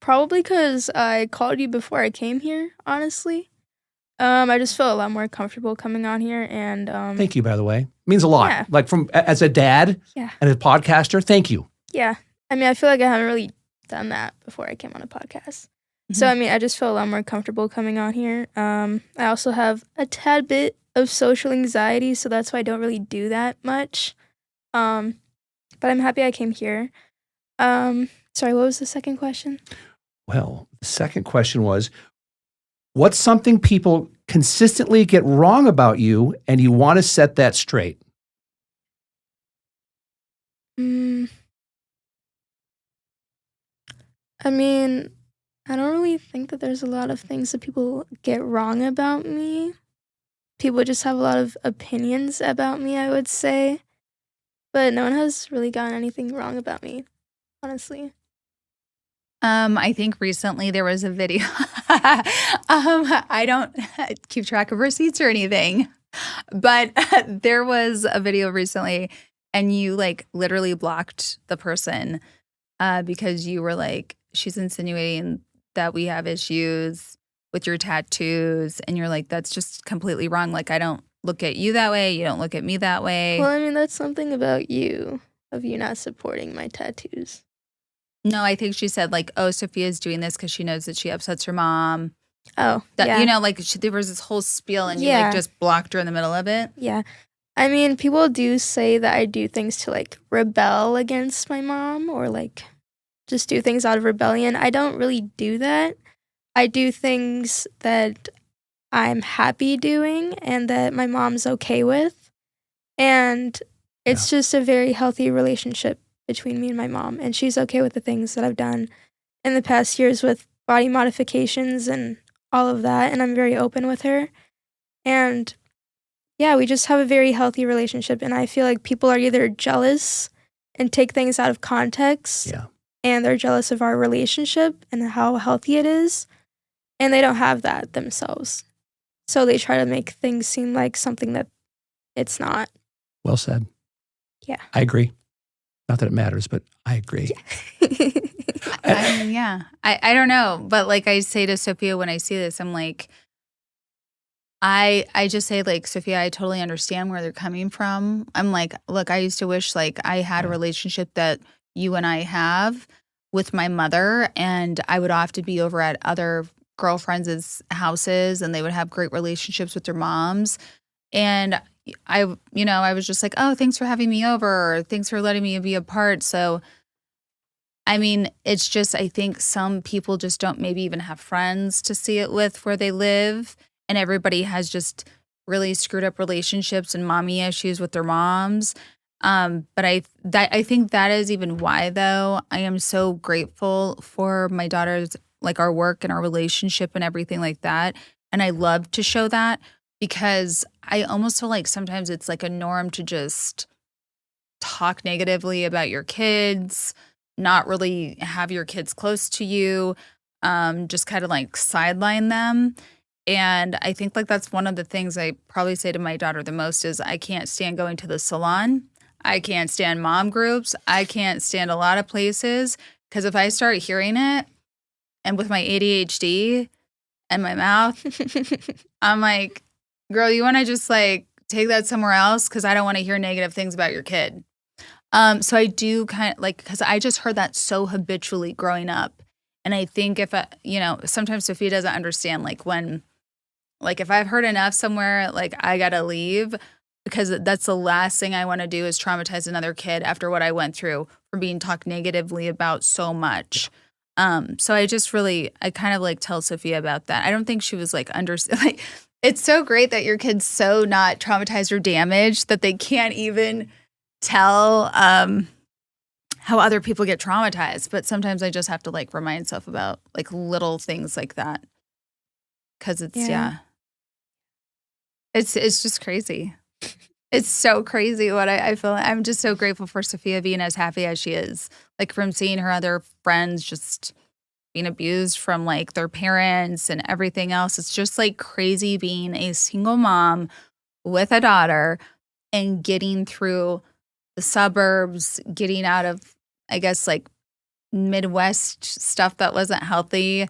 probably because I called you before I came here, honestly. I just felt a lot more comfortable coming on here, and thank you, by the way. It means a lot. Yeah. Like as a dad and a podcaster, thank you. Yeah. I mean, I feel like I haven't really done that before I came on a podcast. Mm-hmm. So, I mean, I just feel a lot more comfortable coming on here. I also have a tad bit of social anxiety, so that's why I don't really do that much. But I'm happy I came here. Sorry, what was the second question? Well, the second question was, what's something people consistently get wrong about you and you want to set that straight? I mean, I don't really think that there's a lot of things that people get wrong about me. People just have a lot of opinions about me, I would say. But no one has really gotten anything wrong about me, honestly. I think recently there was a video. I don't keep track of receipts or anything, but there was a video recently and you like literally blocked the person because you were like, she's insinuating that we have issues with your tattoos. And you're like, that's just completely wrong. Like, I don't look at you that way. You don't look at me that way. Well, I mean, that's something about you, of you not supporting my tattoos. No, I think she said like, oh, Sophia's doing this because she knows that she upsets her mom. Oh, that, yeah. You know, like there was this whole spiel and you like just blocked her in the middle of it. Yeah. I mean, people do say that I do things to like rebel against my mom or like just do things out of rebellion. I don't really do that. I do things that I'm happy doing and that my mom's okay with. And it's just a very healthy relationship between me and my mom. And she's okay with the things that I've done in the past years with body modifications and all of that. And I'm very open with her. And yeah, we just have a very healthy relationship. And I feel like people are either jealous and take things out of context. Yeah. And they're jealous of our relationship and how healthy it is. And they don't have that themselves. So they try to make things seem like something that it's not. Well said. Yeah. I agree. Not that it matters, but I agree. Yeah. I mean, yeah. I don't know. But like I say to Sophia when I see this, I'm like, I just say like, Sophia, I totally understand where they're coming from. I'm like, look, I used to wish like I had a relationship that you and I have with my mother, and I would often be over at other girlfriends' houses and they would have great relationships with their moms. And I was just like, oh, thanks for having me over. Or, thanks for letting me be a part. So, I mean, it's just, I think some people just don't maybe even have friends to see it with where they live. And everybody has just really screwed up relationships and mommy issues with their moms. But I think that is even why, though, I am so grateful for my daughter's, like our work and our relationship and everything like that. And I love to show that because I almost feel like sometimes it's like a norm to just talk negatively about your kids, not really have your kids close to you, just kind of like sideline them. And I think like that's one of the things I probably say to my daughter the most is I can't stand going to the salon. I can't stand mom groups. I can't stand a lot of places because if I start hearing it, and with my ADHD and my mouth, I'm like, girl, you want to just like take that somewhere else? Because I don't want to hear negative things about your kid. So I do kind of like, because I just heard that so habitually growing up. And I think if sometimes Sophia doesn't understand like when, like if I've heard enough somewhere, like I got to leave because that's the last thing I want to do is traumatize another kid after what I went through from being talked negatively about so much. So I kind of like tell Sophia about that. I don't think she was like like, it's so great that your kid's so not traumatized or damaged that they can't even tell how other people get traumatized. But sometimes I just have to like remind stuff about like little things like that. Cause it's, it's just crazy. It's so crazy what I feel. I'm just so grateful for Sophia being as happy as she is. Like from seeing her other friends just being abused from like their parents and everything else. It's just like crazy being a single mom with a daughter and getting through the suburbs, getting out of, I guess, like Midwest stuff that wasn't healthy.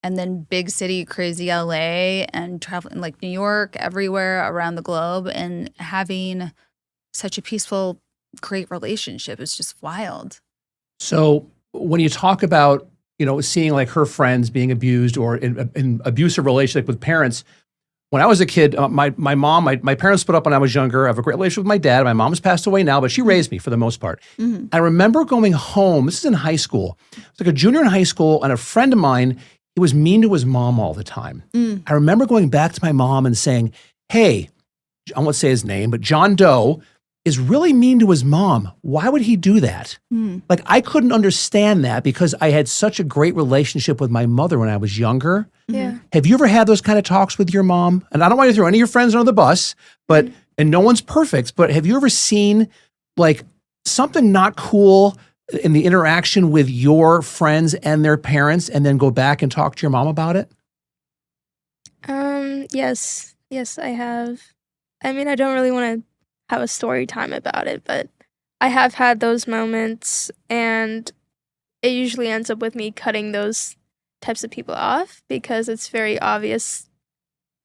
And then big city, crazy LA and traveling like New York, everywhere around the globe and having such a peaceful, great relationship is just wild. So when you talk about, seeing like her friends being abused or in abusive relationship with parents, when I was a kid, my parents split up when I was younger. I have a great relationship with my dad. My mom has passed away now, but she raised me for the most part. Mm-hmm. I remember going home. This is in high school. I was like a junior in high school, and a friend of mine, he was mean to his mom all the time. I remember going back to my mom and saying, hey, I won't say his name, but John Doe is really mean to his mom. Why would he do that? Like, I couldn't understand that because I had such a great relationship with my mother when I was younger. Yeah. Have you ever had those kind of talks with your mom? And I don't want to throw any of your friends under the bus, but and no one's perfect, but have you ever seen like something not cool in the interaction with your friends and their parents and then go back and talk to your mom about it? Yes. Yes, I have. I mean, I don't really want to have a story time about it, but I have had those moments, and it usually ends up with me cutting those types of people off because it's very obvious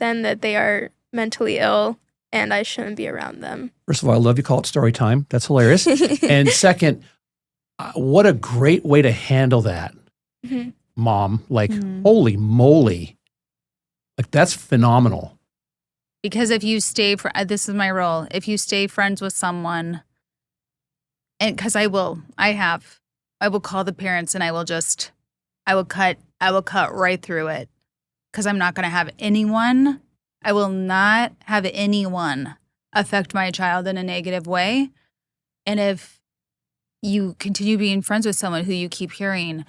then that they are mentally ill and I shouldn't be around them. First of all, I love you call it story time. That's hilarious. And second, what a great way to handle that, Mom. Like, holy moly. Like, that's phenomenal. Because if you stay, this is my role. If you stay friends with someone, and because I will call the parents and I will cut right through it. Because I'm not going to have anyone, I will not have anyone affect my child in a negative way. And if you continue being friends with someone who you keep hearing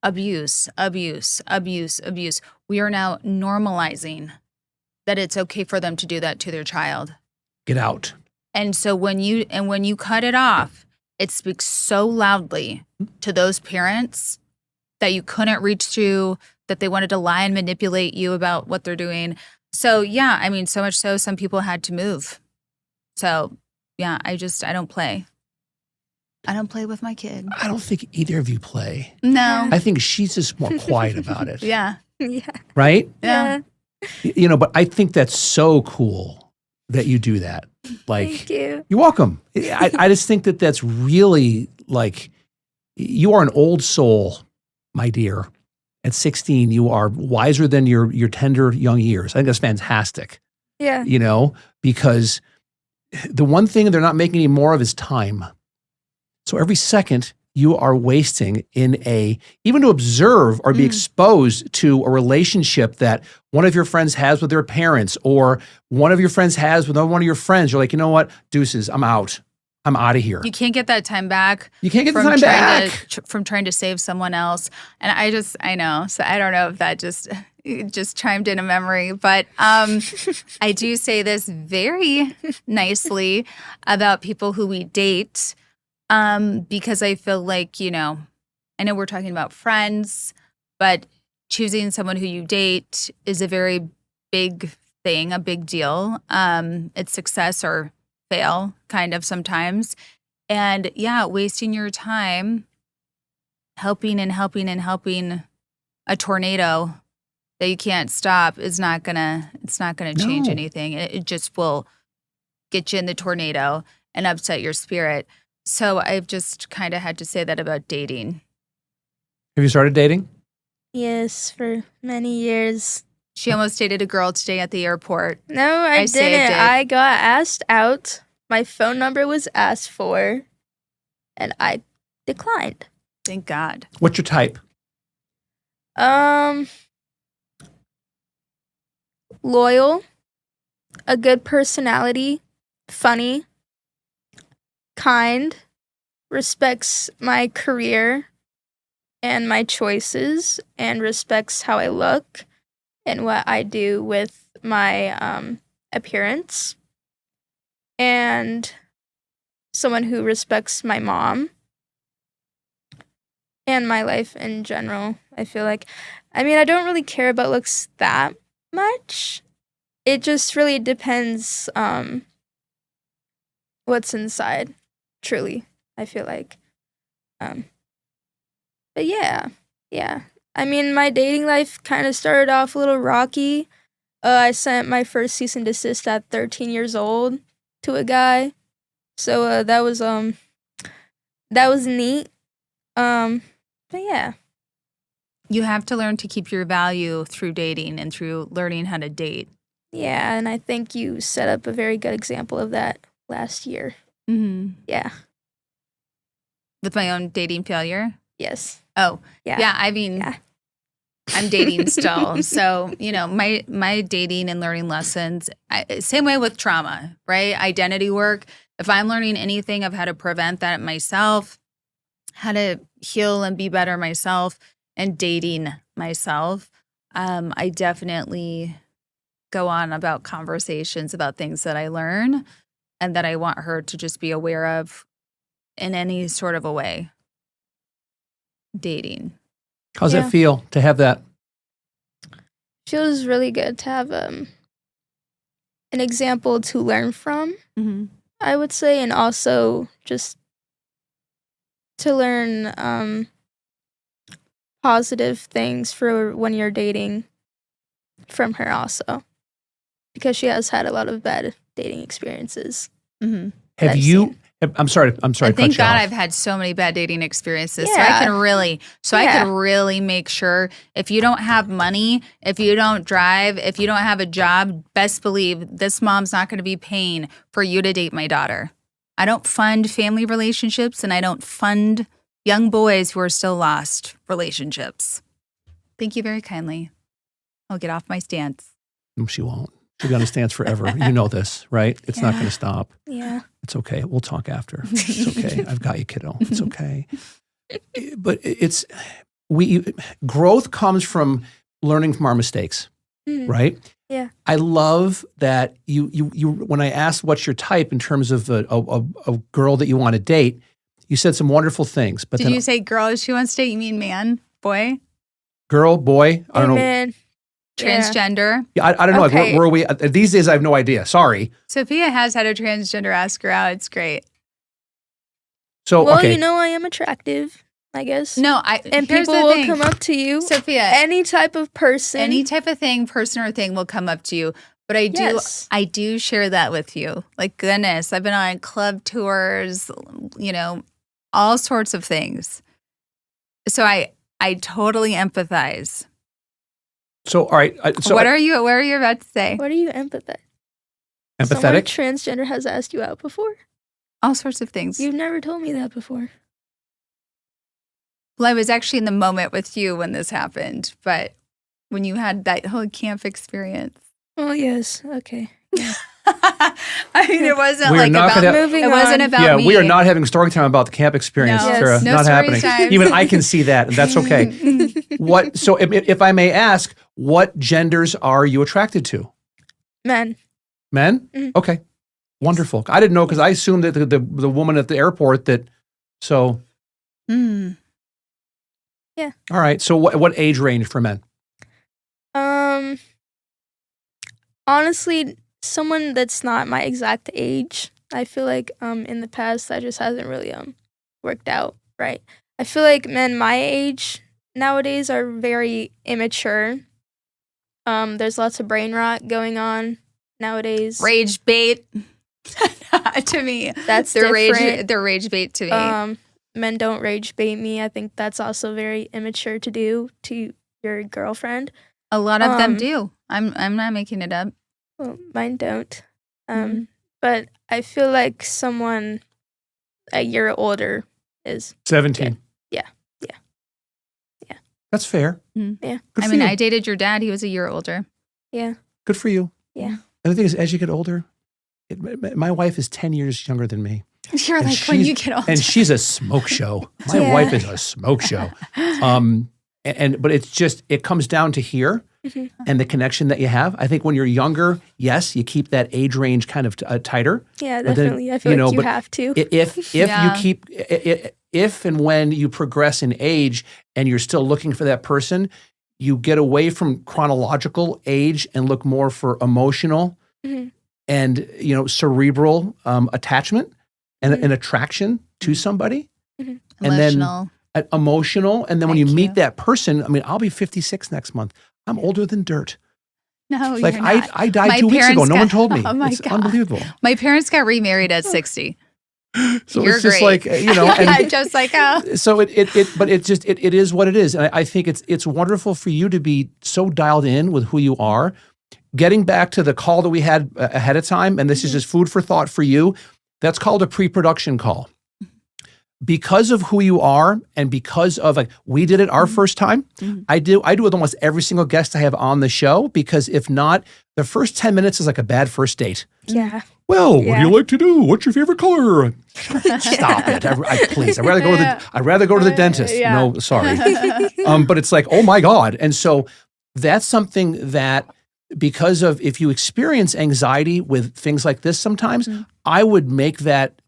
abuse, we are now normalizing that it's okay for them to do that to their child. Get out. And so when you cut it off, it speaks so loudly to those parents that you couldn't reach through, that they wanted to lie and manipulate you about what they're doing. So yeah, I mean, so much so some people had to move. So yeah, I don't play. I don't play with my kid. I don't think either of you play. No. I think she's just more quiet about it. Yeah. Yeah. Right? Yeah. You know, but I think that's so cool that you do that. Like, Thank you. You're welcome. I just think that that's really like, you are an old soul, my dear. At 16, you are wiser than your tender young years. I think that's fantastic. Yeah. You know, because the one thing they're not making any more of is time. So every second you are wasting even to observe or be exposed to a relationship that one of your friends has with their parents, or one of your friends has with one of your friends. You're like, you know what? Deuces, I'm out. I'm out of here. You can't get that time back. You can't get the time back. From trying to save someone else. And I know. So I don't know if that just chimed in a memory. But I do say this very nicely about people who we date, because I feel like, I know we're talking about friends, but choosing someone who you date is a very big thing, a big deal. It's success or fail kind of sometimes. And yeah, wasting your time helping a tornado that you can't stop it's not gonna change anything. It just will get you in the tornado and upset your spirit. So I've just kind of had to say that about dating. Have you started dating? Yes, for many years. She almost dated a girl today at the airport. No, I didn't. I got asked out. My phone number was asked for, and I declined. Thank God. What's your type? Loyal, a good personality, funny, kind, respects my career and my choices, and respects how I look and what I do with my appearance, and someone who respects my mom and my life in general. I feel like, I don't really care about looks that much. It just really depends what's inside, truly, I feel like. But yeah. My dating life kind of started off a little rocky. I sent my first cease and desist at 13 years old to a guy. So that was neat. But yeah. You have to learn to keep your value through dating and through learning how to date. Yeah, and I think you set up a very good example of that last year. Mm-hmm. Yeah. With my own dating failure? Yes. Oh, yeah. Yeah, I'm dating still. So, my dating and learning lessons, same way with trauma, right? Identity work. If I'm learning anything of how to prevent that myself, how to heal and be better myself, and dating myself, I definitely go on about conversations about things that I learn and that I want her to just be aware of in any sort of a way. Dating. How's that feel to have that? Feels really good to have an example to learn from, I would say, and also just to learn positive things for when you're dating from her also, because she has had a lot of bad dating experiences. Mm-hmm. Have you? I'm sorry. Thank God I've had so many bad dating experiences. So I can really make sure if you don't have money, if you don't drive, if you don't have a job, best believe this mom's not going to be paying for you to date my daughter. I don't fund family relationships, and I don't fund young boys who are still lost relationships. Thank you very kindly. I'll get off my stance. No, she won't. She'll be on a stance forever. You know this, right? It's not going to stop. Yeah. It's okay. We'll talk after. It's okay. I've got you, kiddo. It's okay. But growth comes from learning from our mistakes, right? Yeah. I love that you when I asked what's your type in terms of a girl that you want to date, you said some wonderful things. But did you say girl she wants to date? You mean man, boy? Girl, boy? I don't know. Man. Transgender? Yeah, I don't know. Okay. Like, where are we? These days, I have no idea. Sorry. Sophia has had a transgender ask her out. It's great. So, well, okay. I am attractive, I guess. No, and people will come up to you. Sophia. Any type of person. Any type of thing, person or thing will come up to you. But I do share that with you. Like, goodness, I've been on club tours, all sorts of things. So I totally empathize. So, all right. What are you about to say? What are you empathetic? Empathetic? Someone transgender has asked you out before? All sorts of things. You've never told me that before. Well, I was actually in the moment with you when this happened, but when you had that whole camp experience. Oh, yes. Okay. Yeah. I mean, it wasn't moving it wasn't about yeah, me. we are not having story time about the camp experience. No, Farrah. no Not story happening. time. Even I can see that, and that's okay. So if I may ask, what genders are you attracted to? Men. Men? Mm-hmm. Okay. Wonderful. I didn't know because I assumed that the woman at the airport so. Yeah. All right. So what age range for men? Honestly, someone that's not my exact age. I feel like in the past that just hasn't really worked out right. I feel like men my age nowadays are very immature. There's lots of brain rot going on nowadays. Rage bait to me. That's different. They're rage bait to me. Men don't rage bait me. I think that's also very immature to do to your girlfriend. A lot of them do. I'm not making it up. Well, mine don't. But I feel like someone a year older is 17. Yeah. That's fair. Mm-hmm. Yeah. Good for you. I dated your dad. He was a year older. Yeah. Good for you. Yeah. And the thing is, as you get older, my wife is 10 years younger than me. You're like, when you get older. And she's a smoke show. My wife is a smoke show. But it's just, it comes down to here and the connection that you have. I think when you're younger, yes, you keep that age range kind of tighter. Yeah, definitely. I feel like you have to. If and when you progress in age and you're still looking for that person, you get away from chronological age and look more for emotional and cerebral attachment and an attraction to somebody. And emotional. Then emotional. And then when you meet that person, I mean, I'll be 56 next month. I'm older than dirt. No, like you're not. I died 2 weeks ago. No one told me. Oh my it's God. Unbelievable. My parents got remarried at 60. So You're it's just great. like, and just like how. So it is what it is. And I think it's wonderful for you to be so dialed in with who you are. Getting back to the call that we had ahead of time, and this is just food for thought for you, that's called a pre-production call. Because of who you are and because of we did it our first time. I do with almost every single guest I have on the show, because if not, the first 10 minutes is like a bad first date. Yeah. Well, what do you like to do? What's your favorite color? Stop it. Please. I'd rather go to the dentist. Yeah. No, sorry. But it's like, oh my God. And so that's something that, because of, if you experience anxiety with things like this sometimes, I would make that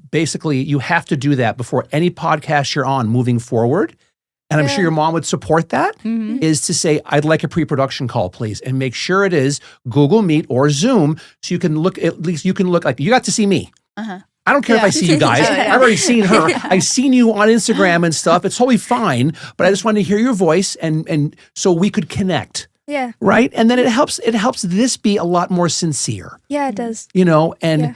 basically, you have to do that before any podcast you're on moving forward. And I'm sure your mom would support that, is to say, I'd like a pre-production call, please. And make sure it is Google Meet or Zoom, so you can look, at least you can look like, you got to see me. I don't care if I see you guys. I've already seen her. I've seen you on Instagram and stuff. It's totally fine. But I just wanted to hear your voice and so we could connect. Yeah. Right? And then it helps this be a lot more sincere. Yeah, it does. And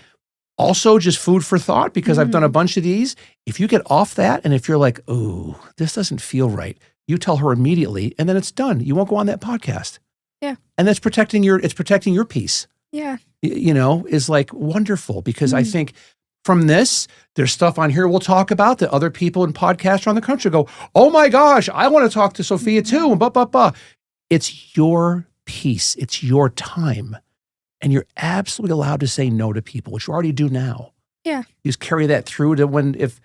also just food for thought, because I've done a bunch of these. If you get off that and if you're like, oh, this doesn't feel right, you tell her immediately and then it's done. You won't go on that podcast. Yeah. And that's protecting your peace. Yeah. Is like wonderful, because I think from this, there's stuff on here we'll talk about that other people in podcasts around the country go, oh my gosh, I want to talk to Sophia too. And blah, blah, blah. It's your peace. It's your time. And you're absolutely allowed to say no to people, which you already do now. Yeah. You just carry that through to if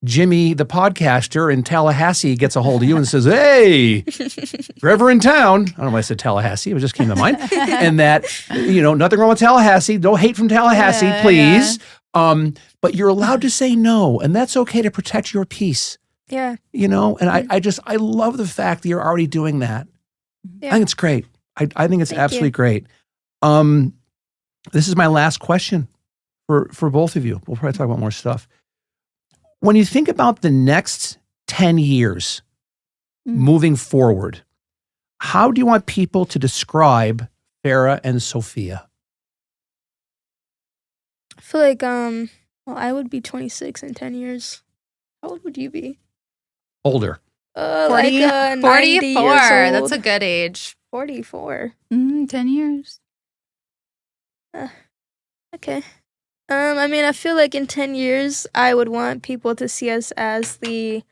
Jimmy, the podcaster in Tallahassee, gets a hold of you and says, hey, if you're ever in town, I don't know why I said Tallahassee, it just came to mind. And that, nothing wrong with Tallahassee. No hate from Tallahassee, please. Yeah. But you're allowed to say no, and that's okay to protect your peace. Yeah. And I love the fact that you're already doing that. Yeah. I think it's great. I think it's absolutely great. This is my last question for both of you. We'll probably talk about more stuff. When you think about the next 10 years moving forward, how do you want people to describe Farrah and Sophia? I feel like, I would be 26 in 10 years. How old would you be? Older. 44. That's a good age. 44. 10 years. Okay. I feel like in 10 years, I would want people to see us as we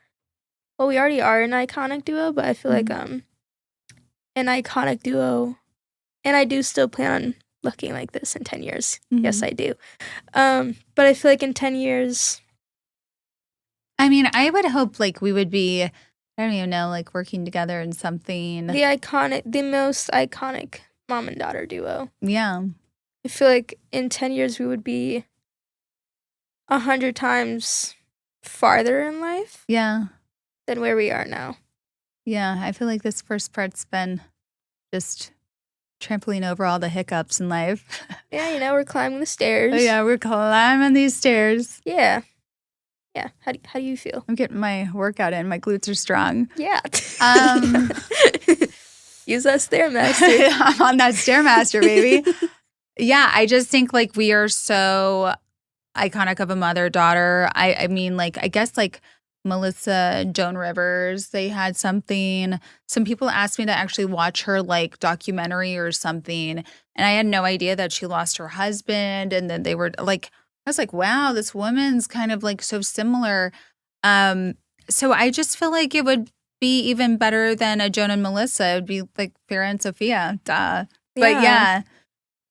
already are an iconic duo, but I feel like an iconic duo, and I do still plan on looking like this in 10 years. Yes, I do. But I feel like in 10 years... I would hope we would be, I don't even know, working together in something. The most iconic mom and daughter duo. Yeah. I feel like in 10 years we would be 100 times farther in life. Yeah. Than where we are now. Yeah, I feel like this first part's been just trampling over all the hiccups in life. Yeah, we're climbing the stairs. Oh, yeah, we're climbing these stairs. Yeah. Yeah. How do you feel? I'm getting my workout in. My glutes are strong. Yeah. Use that Stairmaster. I'm on that Stairmaster, baby. Yeah, I just think we are so iconic of a mother-daughter. I guess Melissa, Joan Rivers, they had something. Some people asked me to actually watch her documentary or something. And I had no idea that she lost her husband. And then they were I was like, wow, this woman's kind of so similar. So I just feel like it would be even better than a Joan and Melissa. It would be Farrah and Sophia. Duh. But yeah.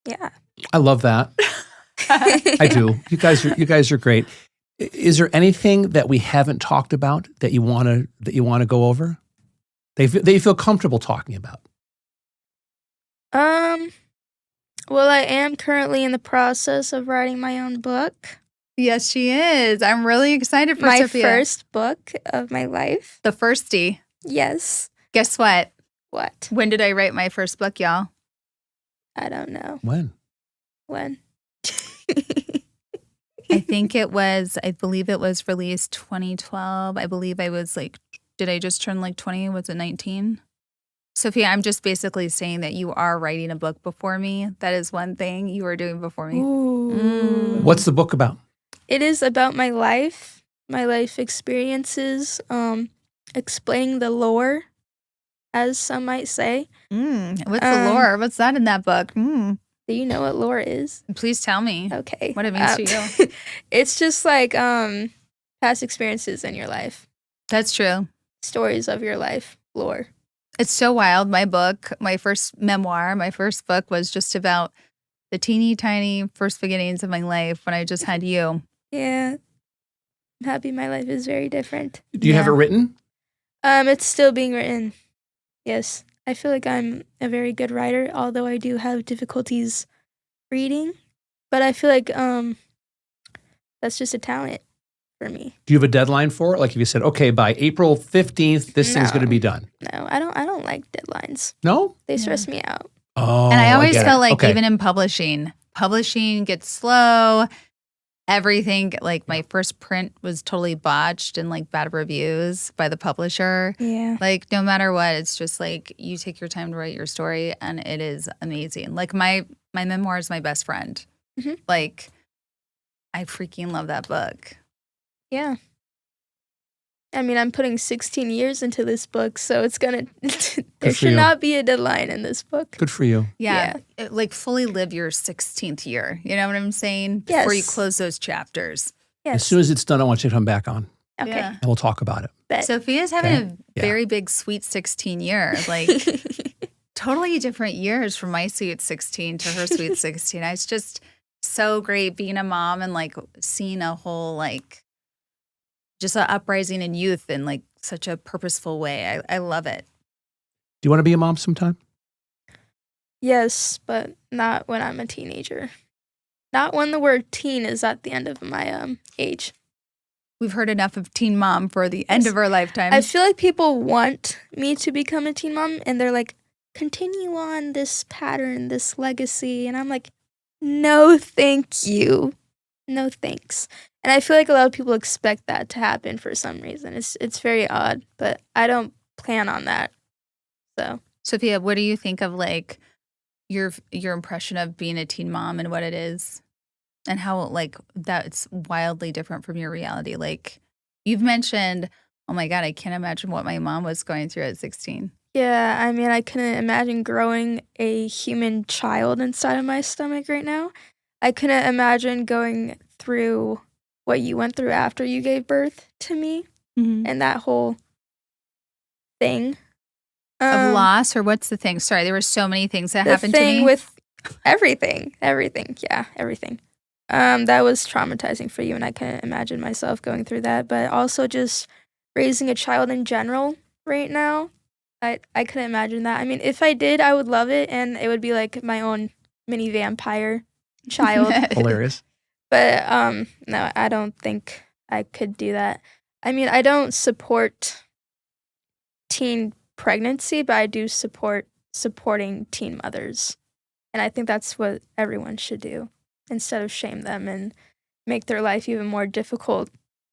Yeah. I love that. I do. You guys are great. Is there anything that we haven't talked about that you want to go over? That you feel comfortable talking about? Well, I am currently in the process of writing my own book. Yes, she is. I'm really excited for Sophia. My first book of my life. The firstie. Yes. Guess what? What? When did I write my first book, y'all? I don't know. When? I believe it was released 2012. I believe I was did I just turn 20? Was it 19? Sophia, I'm just basically saying that you are writing a book before me. That is one thing you are doing before me. What's the book about? It is about my life experiences, explaining the lore, as some might say. What's the lore? What's that in that book? Do you know what lore is? Please tell me. Okay. What it means to you. It's just past experiences in your life. That's true. Stories of your life, lore. It's so wild. My book, my first book was just about the teeny tiny first beginnings of my life when I just had you. Yeah. I'm happy my life is very different. Do you have it written? It's still being written. Yes. I feel like I'm a very good writer, although I do have difficulties reading. But I feel like that's just a talent for me. Do you have a deadline for it? If you said, okay, by April 15th, this thing's going to be done. No, I don't like deadlines. No? They stress me out. Oh, and I always felt even in publishing gets slow. everything, like my first print was totally botched and like bad reviews by the publisher. Yeah. Like no matter what, it's just like you take your time to write your story and it is amazing. Like my memoir is my best friend. Mm-hmm. Like I freaking love that book. Yeah. I mean, I'm putting 16 years into this book, so it's gonna. There should not be a deadline in this book. Good for you. Yeah. Like fully live your 16th year. You know what I'm saying? Yes. Before you close those chapters. Yes. As soon as it's done, I want you to come back on. Okay. Yeah. And we'll talk about it. Bet. Sophia's having Okay. a very big sweet 16 year. Like totally different years from my sweet 16 to her sweet 16. It's just so great being a mom and like seeing a whole like just an uprising in youth in like such a purposeful way. I love it. Do you want to be a mom sometime? Yes, but not when I'm a teenager. Not when the word teen is at the end of my age. We've heard enough of teen mom for the end of our lifetime. I feel like people want me to become a teen mom, and they're like, continue on this pattern, this legacy. And I'm like, no, thank you. No, thanks. And I feel like a lot of people expect that to happen for some reason. It's very odd, but I don't plan on that. So, Sophia, what do you think of like your impression of being a teen mom and what it is? And how like that's wildly different from your reality. Like you've mentioned, oh my God, I can't imagine what my mom was going through at 16. yeah, I mean, I couldn't imagine growing a human child inside of my stomach right now. I couldn't imagine going through what you went through after you gave birth to me and that whole thing. Of loss, or what's the thing? Sorry, there were so many things that happened to me. The thing with everything. Yeah, everything. That was traumatizing for you, and I couldn't imagine myself going through that. But also just raising a child in general right now, I couldn't imagine that. I mean, if I did, I would love it, and it would be like my own mini vampire child. Hilarious. But no, I don't think I could do that. I mean, I don't support teen pregnancy, but I do supporting teen mothers. And I think that's what everyone should do instead of shame them and make their life even more difficult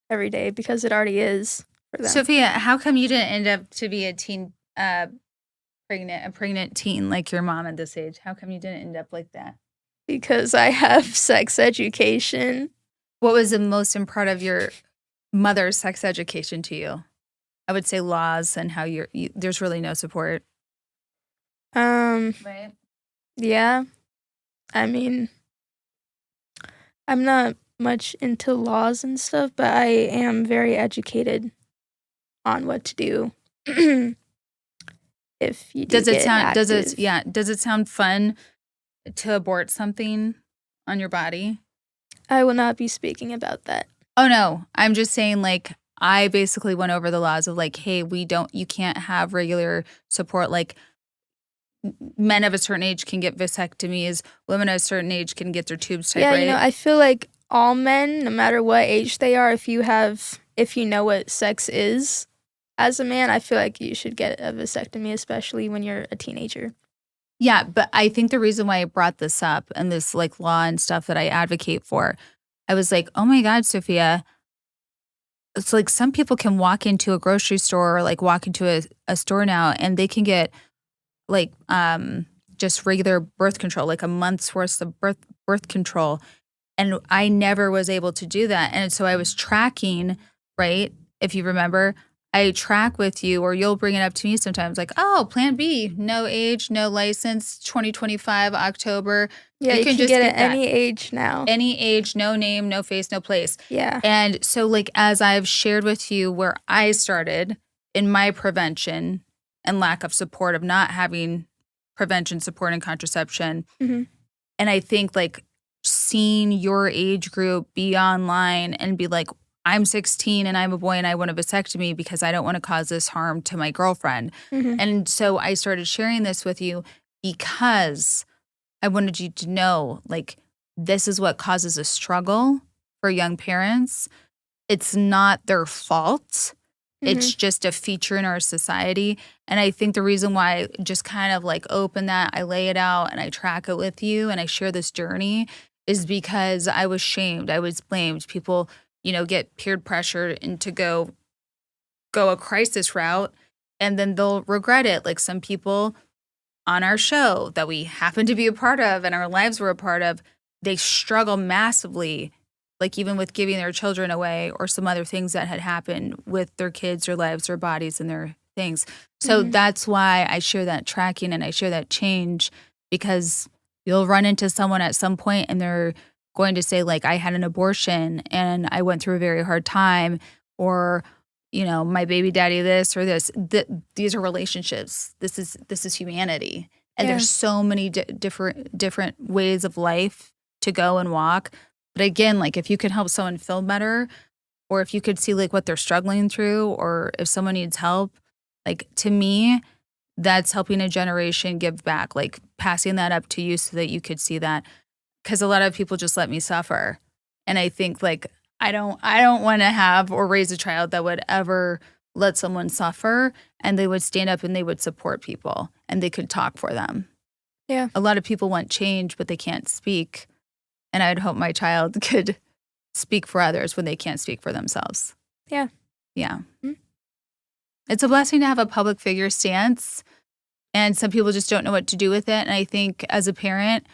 every day because it already is for them. Sophia, how come you didn't end up to be a teen pregnant teen like your mom at this age? How come you didn't end up like that? Because I have sex education. What was the most important part of your mother's sex education to you? I would say laws and how there's really no support. Right? Yeah. I mean, I'm not much into laws and stuff, but I am very educated on what to do. If you do does it sound fun to abort something on your body? I will not be speaking about that. Oh no, I'm just saying like I basically went over the laws of like, hey, you can't have regular support. Like men of a certain age can get vasectomies, women of a certain age can get their tubes tied. Yeah, right? you know, I feel like all men, no matter what age they are, if you know what sex is as a man, I feel like you should get a vasectomy, especially when you're a teenager. Yeah, but I think the reason why I brought this up and this like law and stuff that I advocate for, I was like, oh my God, Sophia, it's like some people can walk into a grocery store or like walk into a store now and they can get like just regular birth control, like a month's worth of birth control. And I never was able to do that. And so I was tracking, right? If you remember, I track with you, or you'll bring it up to me sometimes like, oh, Plan B, no age, no license, 2025, October. Yeah, you can just get it any age now. Any age, no name, no face, no place. Yeah. And so like as I've shared with you where I started in my prevention and lack of support of not having prevention, support, and contraception. Mm-hmm. And I think like seeing your age group be online and be like, I'm 16 and I'm a boy and I want a vasectomy because I don't want to cause this harm to my girlfriend. Mm-hmm. And so I started sharing this with you because I wanted you to know, like, this is what causes a struggle for young parents. It's not their fault. It's just a feature in our society. And I think the reason why I just kind of like open that, I lay it out and I track it with you and I share this journey is because I was shamed. I was blamed. People, get peer pressured into go a crisis route, and then they'll regret it. Like some people on our show that we happen to be a part of and our lives were a part of, they struggle massively, like even with giving their children away or some other things that had happened with their kids, their lives, their bodies, and their things. So that's why I share that tracking and I share that change, because you'll run into someone at some point and they're going to say, like, I had an abortion and I went through a very hard time, or my baby daddy this or this. These are relationships. This is humanity. And there's so many different ways of life to go and walk. But again, like if you could help someone feel better, or if you could see like what they're struggling through, or if someone needs help, like to me, that's helping a generation give back, like passing that up to you so that you could see that. Because a lot of people just let me suffer. And I think like I don't want to have or raise a child that would ever let someone suffer, and they would stand up and they would support people and they could talk for them. Yeah. A lot of people want change, but they can't speak. And I'd hope my child could speak for others when they can't speak for themselves. Yeah. Yeah. Mm-hmm. It's a blessing to have a public figure stance, and some people just don't know what to do with it. And I think as a parent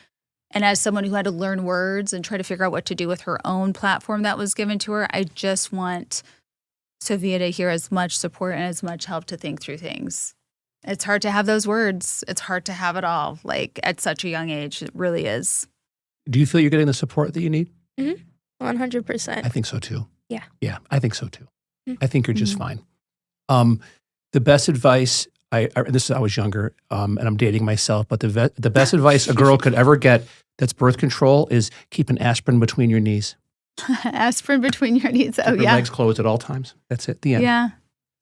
and as someone who had to learn words and try to figure out what to do with her own platform that was given to her, I just want Sophia to hear as much support and as much help to think through things. It's hard to have those words. It's hard to have it all, like at such a young age. It really is. Do you feel you're getting the support that you need? 100%. I think so too. Yeah. Yeah, I think so too. I think you're just fine. The best advice, I was younger, and I'm dating myself, but the best advice a girl could ever get that's birth control is keep an aspirin between your knees. Aspirin between your knees. Oh, keep your legs closed at all times. That's it. The end. Yeah.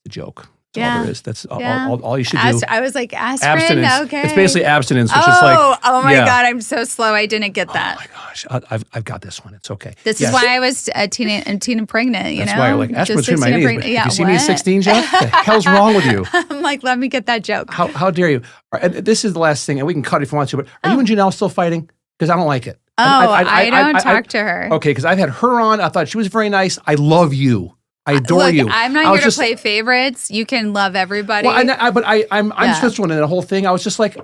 The joke. That's all there is. That's all you should do. I was like, aspirin? Abstinence. Okay. It's basically abstinence, which is like... Oh my God, I'm so slow. I didn't get that. Oh my gosh. I've got this one. It's okay. This is why I was teen and pregnant, That's why you're like, aspirin between my knees. Yeah, you see me at 16, Jeff? The hell's wrong with you? I'm like, let me get that joke. How dare you? And this is the last thing, and we can cut if you want to, but are you and Janelle still fighting? Because I don't like it. I don't talk to her. Okay, because I've had her on. I thought she was very nice. I love you. I adore you. I'm not here to play favorites. You can love everybody. Well, I'm Switzerland in the whole thing. I was just like,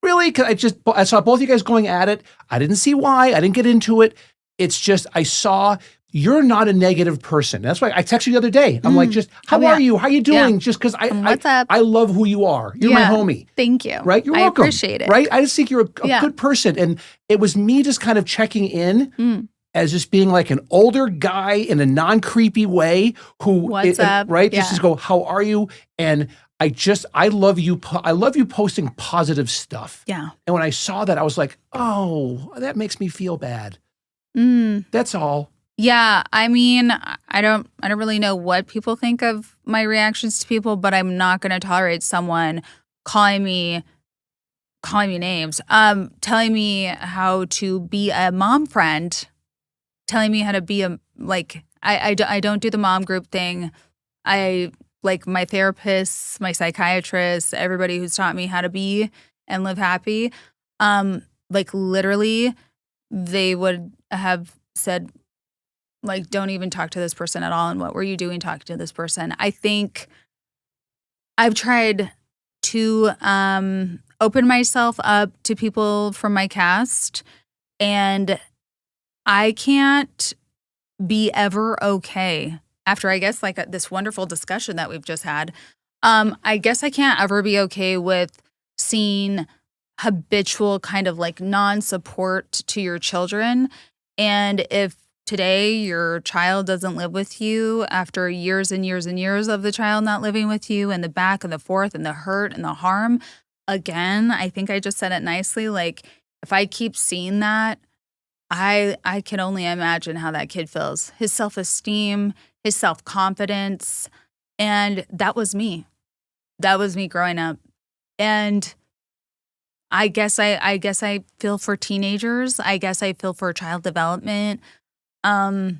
really? Because I saw both of you guys going at it. I didn't see why. I didn't get into it. It's just I saw you're not a negative person. That's why I texted you the other day. I'm like, just how are you? How are you doing? Yeah. Just because What's up? I love who you are. You're my homie. Thank you. Right? You're welcome. I appreciate it. Right? I just think you're a good person, and it was me just kind of checking in. As just being like an older guy in a non-creepy way who what's up? Right? Just to go, how are you? And I love you. I love you posting positive stuff. Yeah. And when I saw that, I was like, oh, that makes me feel bad. That's all. Yeah. I mean, I don't really know what people think of my reactions to people, but I'm not going to tolerate someone calling me names, telling me how to be a mom friend, telling me how to be I don't do the mom group thing. I like my therapists, my psychiatrists, everybody who's taught me how to be and live happy. Like literally they would have said, like, don't even talk to this person at all. And what were you doing talking to this person? I think I've tried to open myself up to people from my cast, and I can't be ever okay after, I guess, like this wonderful discussion that we've just had. I guess I can't ever be okay with seeing habitual kind of like non-support to your children. And if today your child doesn't live with you after years and years and years of the child not living with you, and the back and the forth and the hurt and the harm, again, I think I just said it nicely. Like if I keep seeing that, I can only imagine how that kid feels. His self-esteem, his self-confidence, and that was me. That was me growing up. And I guess I feel for teenagers. I guess I feel for child development. I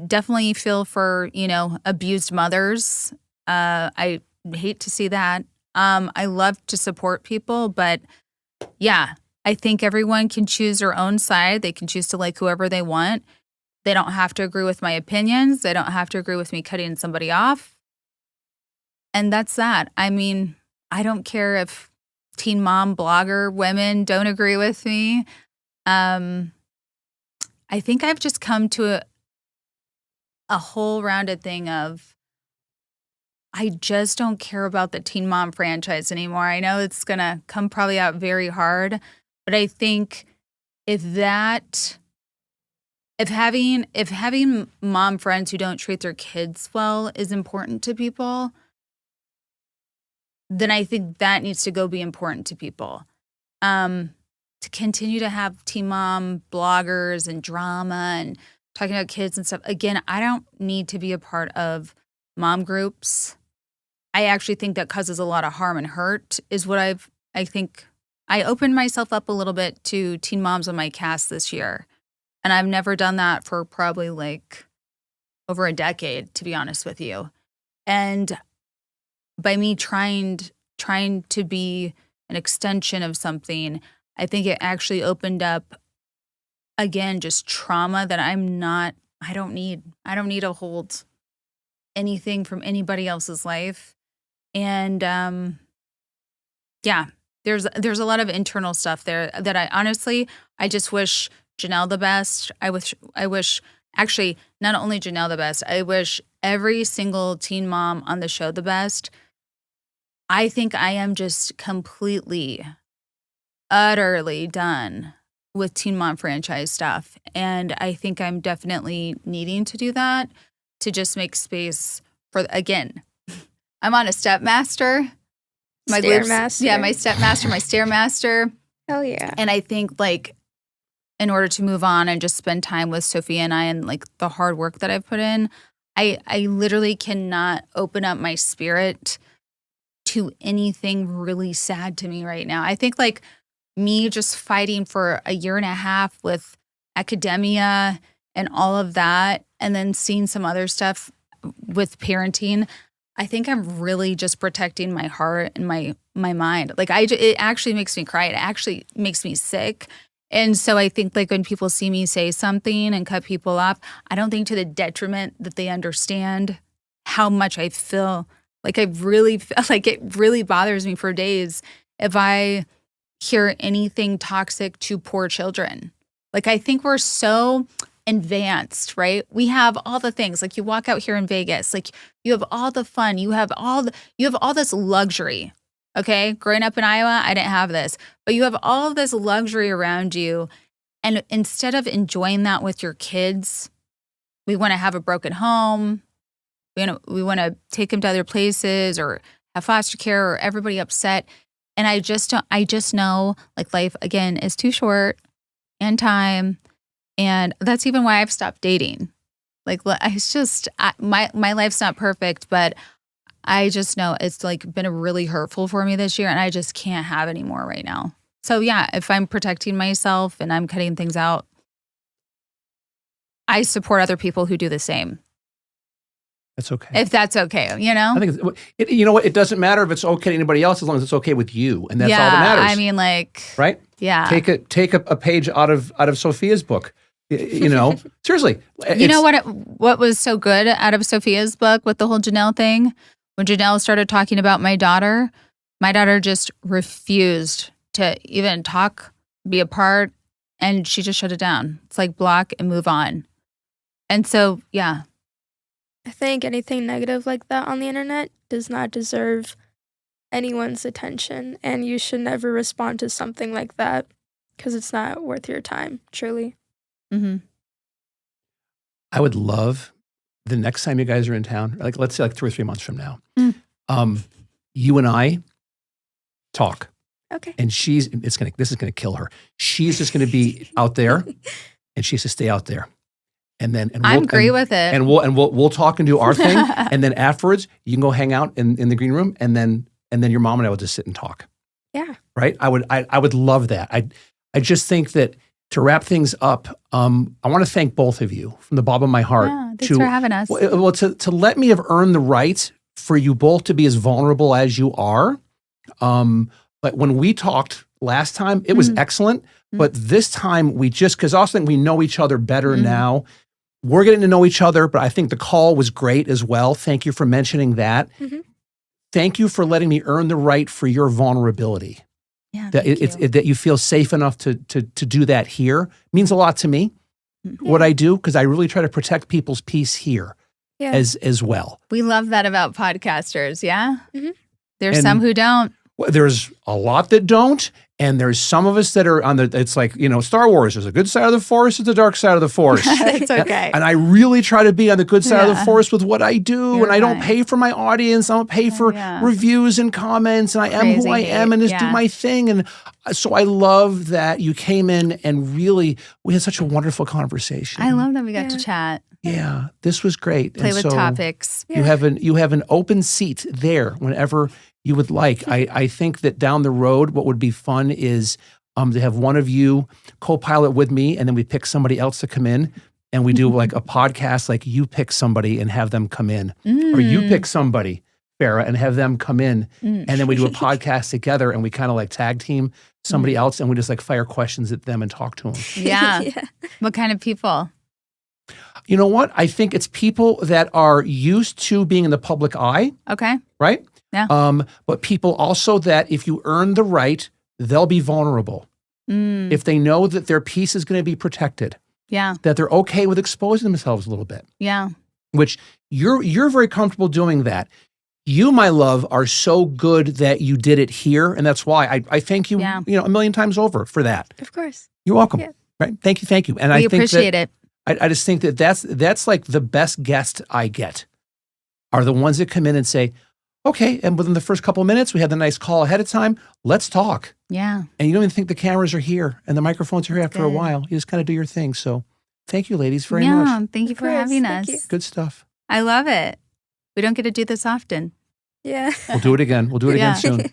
definitely feel for, abused mothers. I hate to see that. I love to support people, but yeah, I think everyone can choose their own side. They can choose to like whoever they want. They don't have to agree with my opinions. They don't have to agree with me cutting somebody off. And that's that. I mean, I don't care if teen mom blogger women don't agree with me. I think I've just come to a whole rounded thing of I just don't care about the teen mom franchise anymore. I know it's going to come probably out very hard, but I think if having mom friends who don't treat their kids well is important to people, then I think that needs to go be important to people. To continue to have teen mom bloggers and drama and talking about kids and stuff. Again, I don't need to be a part of mom groups. I actually think that causes a lot of harm and hurt is what I think I opened myself up a little bit to teen moms on my cast this year. And I've never done that for probably like over a decade, to be honest with you. And by me trying to be an extension of something, I think it actually opened up, again, just trauma that I don't need. I don't need to hold anything from anybody else's life. And there's a lot of internal stuff there that I just wish Janelle the best. I wish actually not only Janelle the best, I wish every single teen mom on the show the best. I think I am just completely, utterly done with teen mom franchise stuff. And I think I'm definitely needing to do that to just make space for, again, I'm on a stepmaster. My Stairmaster. my stepmaster, my stairmaster. Hell yeah. And I think like in order to move on and just spend time with Sophia and I and like the hard work that I've put in, I literally cannot open up my spirit to anything really sad to me right now. I think like me just fighting for a year and a half with academia and all of that, and then seeing some other stuff with parenting, I think I'm really just protecting my heart and my mind. Like it actually makes me cry. It actually makes me sick. And so I think like when people see me say something and cut people off, I don't think to the detriment that they understand how much I feel. Like I really feel like it really bothers me for days if I hear anything toxic to poor children. Like I think we're so advanced, right? We have all the things. Like you walk out here in Vegas, like you have all the fun, you have all this luxury. Okay? Growing up in Iowa, I didn't have this. But you have all of this luxury around you, and instead of enjoying that with your kids, we want to have a broken home. We want to take them to other places or have foster care or everybody upset. And I just know like life again is too short and time. And that's even why I've stopped dating. Like it's just, my life's not perfect, but I just know it's like been really hurtful for me this year and I just can't have any more right now. So yeah, if I'm protecting myself and I'm cutting things out, I support other people who do the same. That's okay. If that's okay, you know? I think you know what? It doesn't matter if it's okay to anybody else as long as it's okay with you, and that's all that matters. I mean, like, right? Yeah. Take a page out of Sophia's book. You know, seriously. You know what was so good out of Sophia's book with the whole Janelle thing? When Janelle started talking about my daughter just refused to even talk, be a part, and she just shut it down. It's like block and move on. And so, yeah. I think anything negative like that on the internet does not deserve anyone's attention, and you should never respond to something like that because it's not worth your time, truly. Mm-hmm. I would love the next time you guys are in town, like let's say like 2 or 3 months from now, you and I talk. Okay. And this is gonna kill her. She's just gonna be out there, and she has to stay out there. And I agree with it. And we'll talk and do our thing. And then afterwards, you can go hang out in the green room, and then your mom and I will just sit and talk. Yeah. Right? I would love that. I just think that to wrap things up, I want to thank both of you from the bottom of my heart. Yeah, thanks for having us. Well, to let me have earned the right for you both to be as vulnerable as you are, like when we talked last time, it was excellent. But this time because also think we know each other better now. We're getting to know each other, but I think the call was great as well. Thank you for mentioning that. Thank you for letting me earn the right for your vulnerability. Yeah, that you feel safe enough to do that here means a lot to me. What I do, because I really try to protect people's peace here as well. We love that about podcasters. Yeah. There's some who don't. Well, there's a lot that don't, and there's some of us that are it's like, Star Wars, there's a good side of the Force, there's a dark side of the Force. It's okay. And I really try to be on the good side of the Force with what I do, and I don't pay for my audience, I don't pay for reviews and comments, and I am who I am and just do my thing. And so I love that you came in and really, we had such a wonderful conversation. I love that we got to chat. Yeah, this was great. Play with topics. You have an open seat there whenever you would like. I think that down the road, what would be fun is to have one of you co-pilot with me, and then we pick somebody else to come in, and we do like a podcast, like you pick somebody and have them come in, or you pick somebody, Farrah, and have them come in, and then we do a podcast together, and we kind of like tag team somebody else, and we just like fire questions at them and talk to them. Yeah. What kind of people? You know what? I think it's people that are used to being in the public eye. Okay. Right? Yeah. But people also that if you earn the right, they'll be vulnerable. If they know that their peace is going to be protected. Yeah. That they're okay with exposing themselves a little bit. Yeah. Which you're very comfortable doing that. You, my love, are so good that you did it here. And that's why I thank you, a million times over for that. Of course. You're welcome. Yeah. Right? Thank you. And we appreciate it. I just think that that's like the best guest I get are the ones that come in and say, okay, and within the first couple of minutes, we had the nice call ahead of time. Let's talk. Yeah. And you don't even think the cameras are here and the microphones are here after a while. You just kind of do your thing. So thank you, ladies, very much. Yeah, thank you for having us. Good stuff. I love it. We don't get to do this often. Yeah. We'll do it again. We'll do it again soon.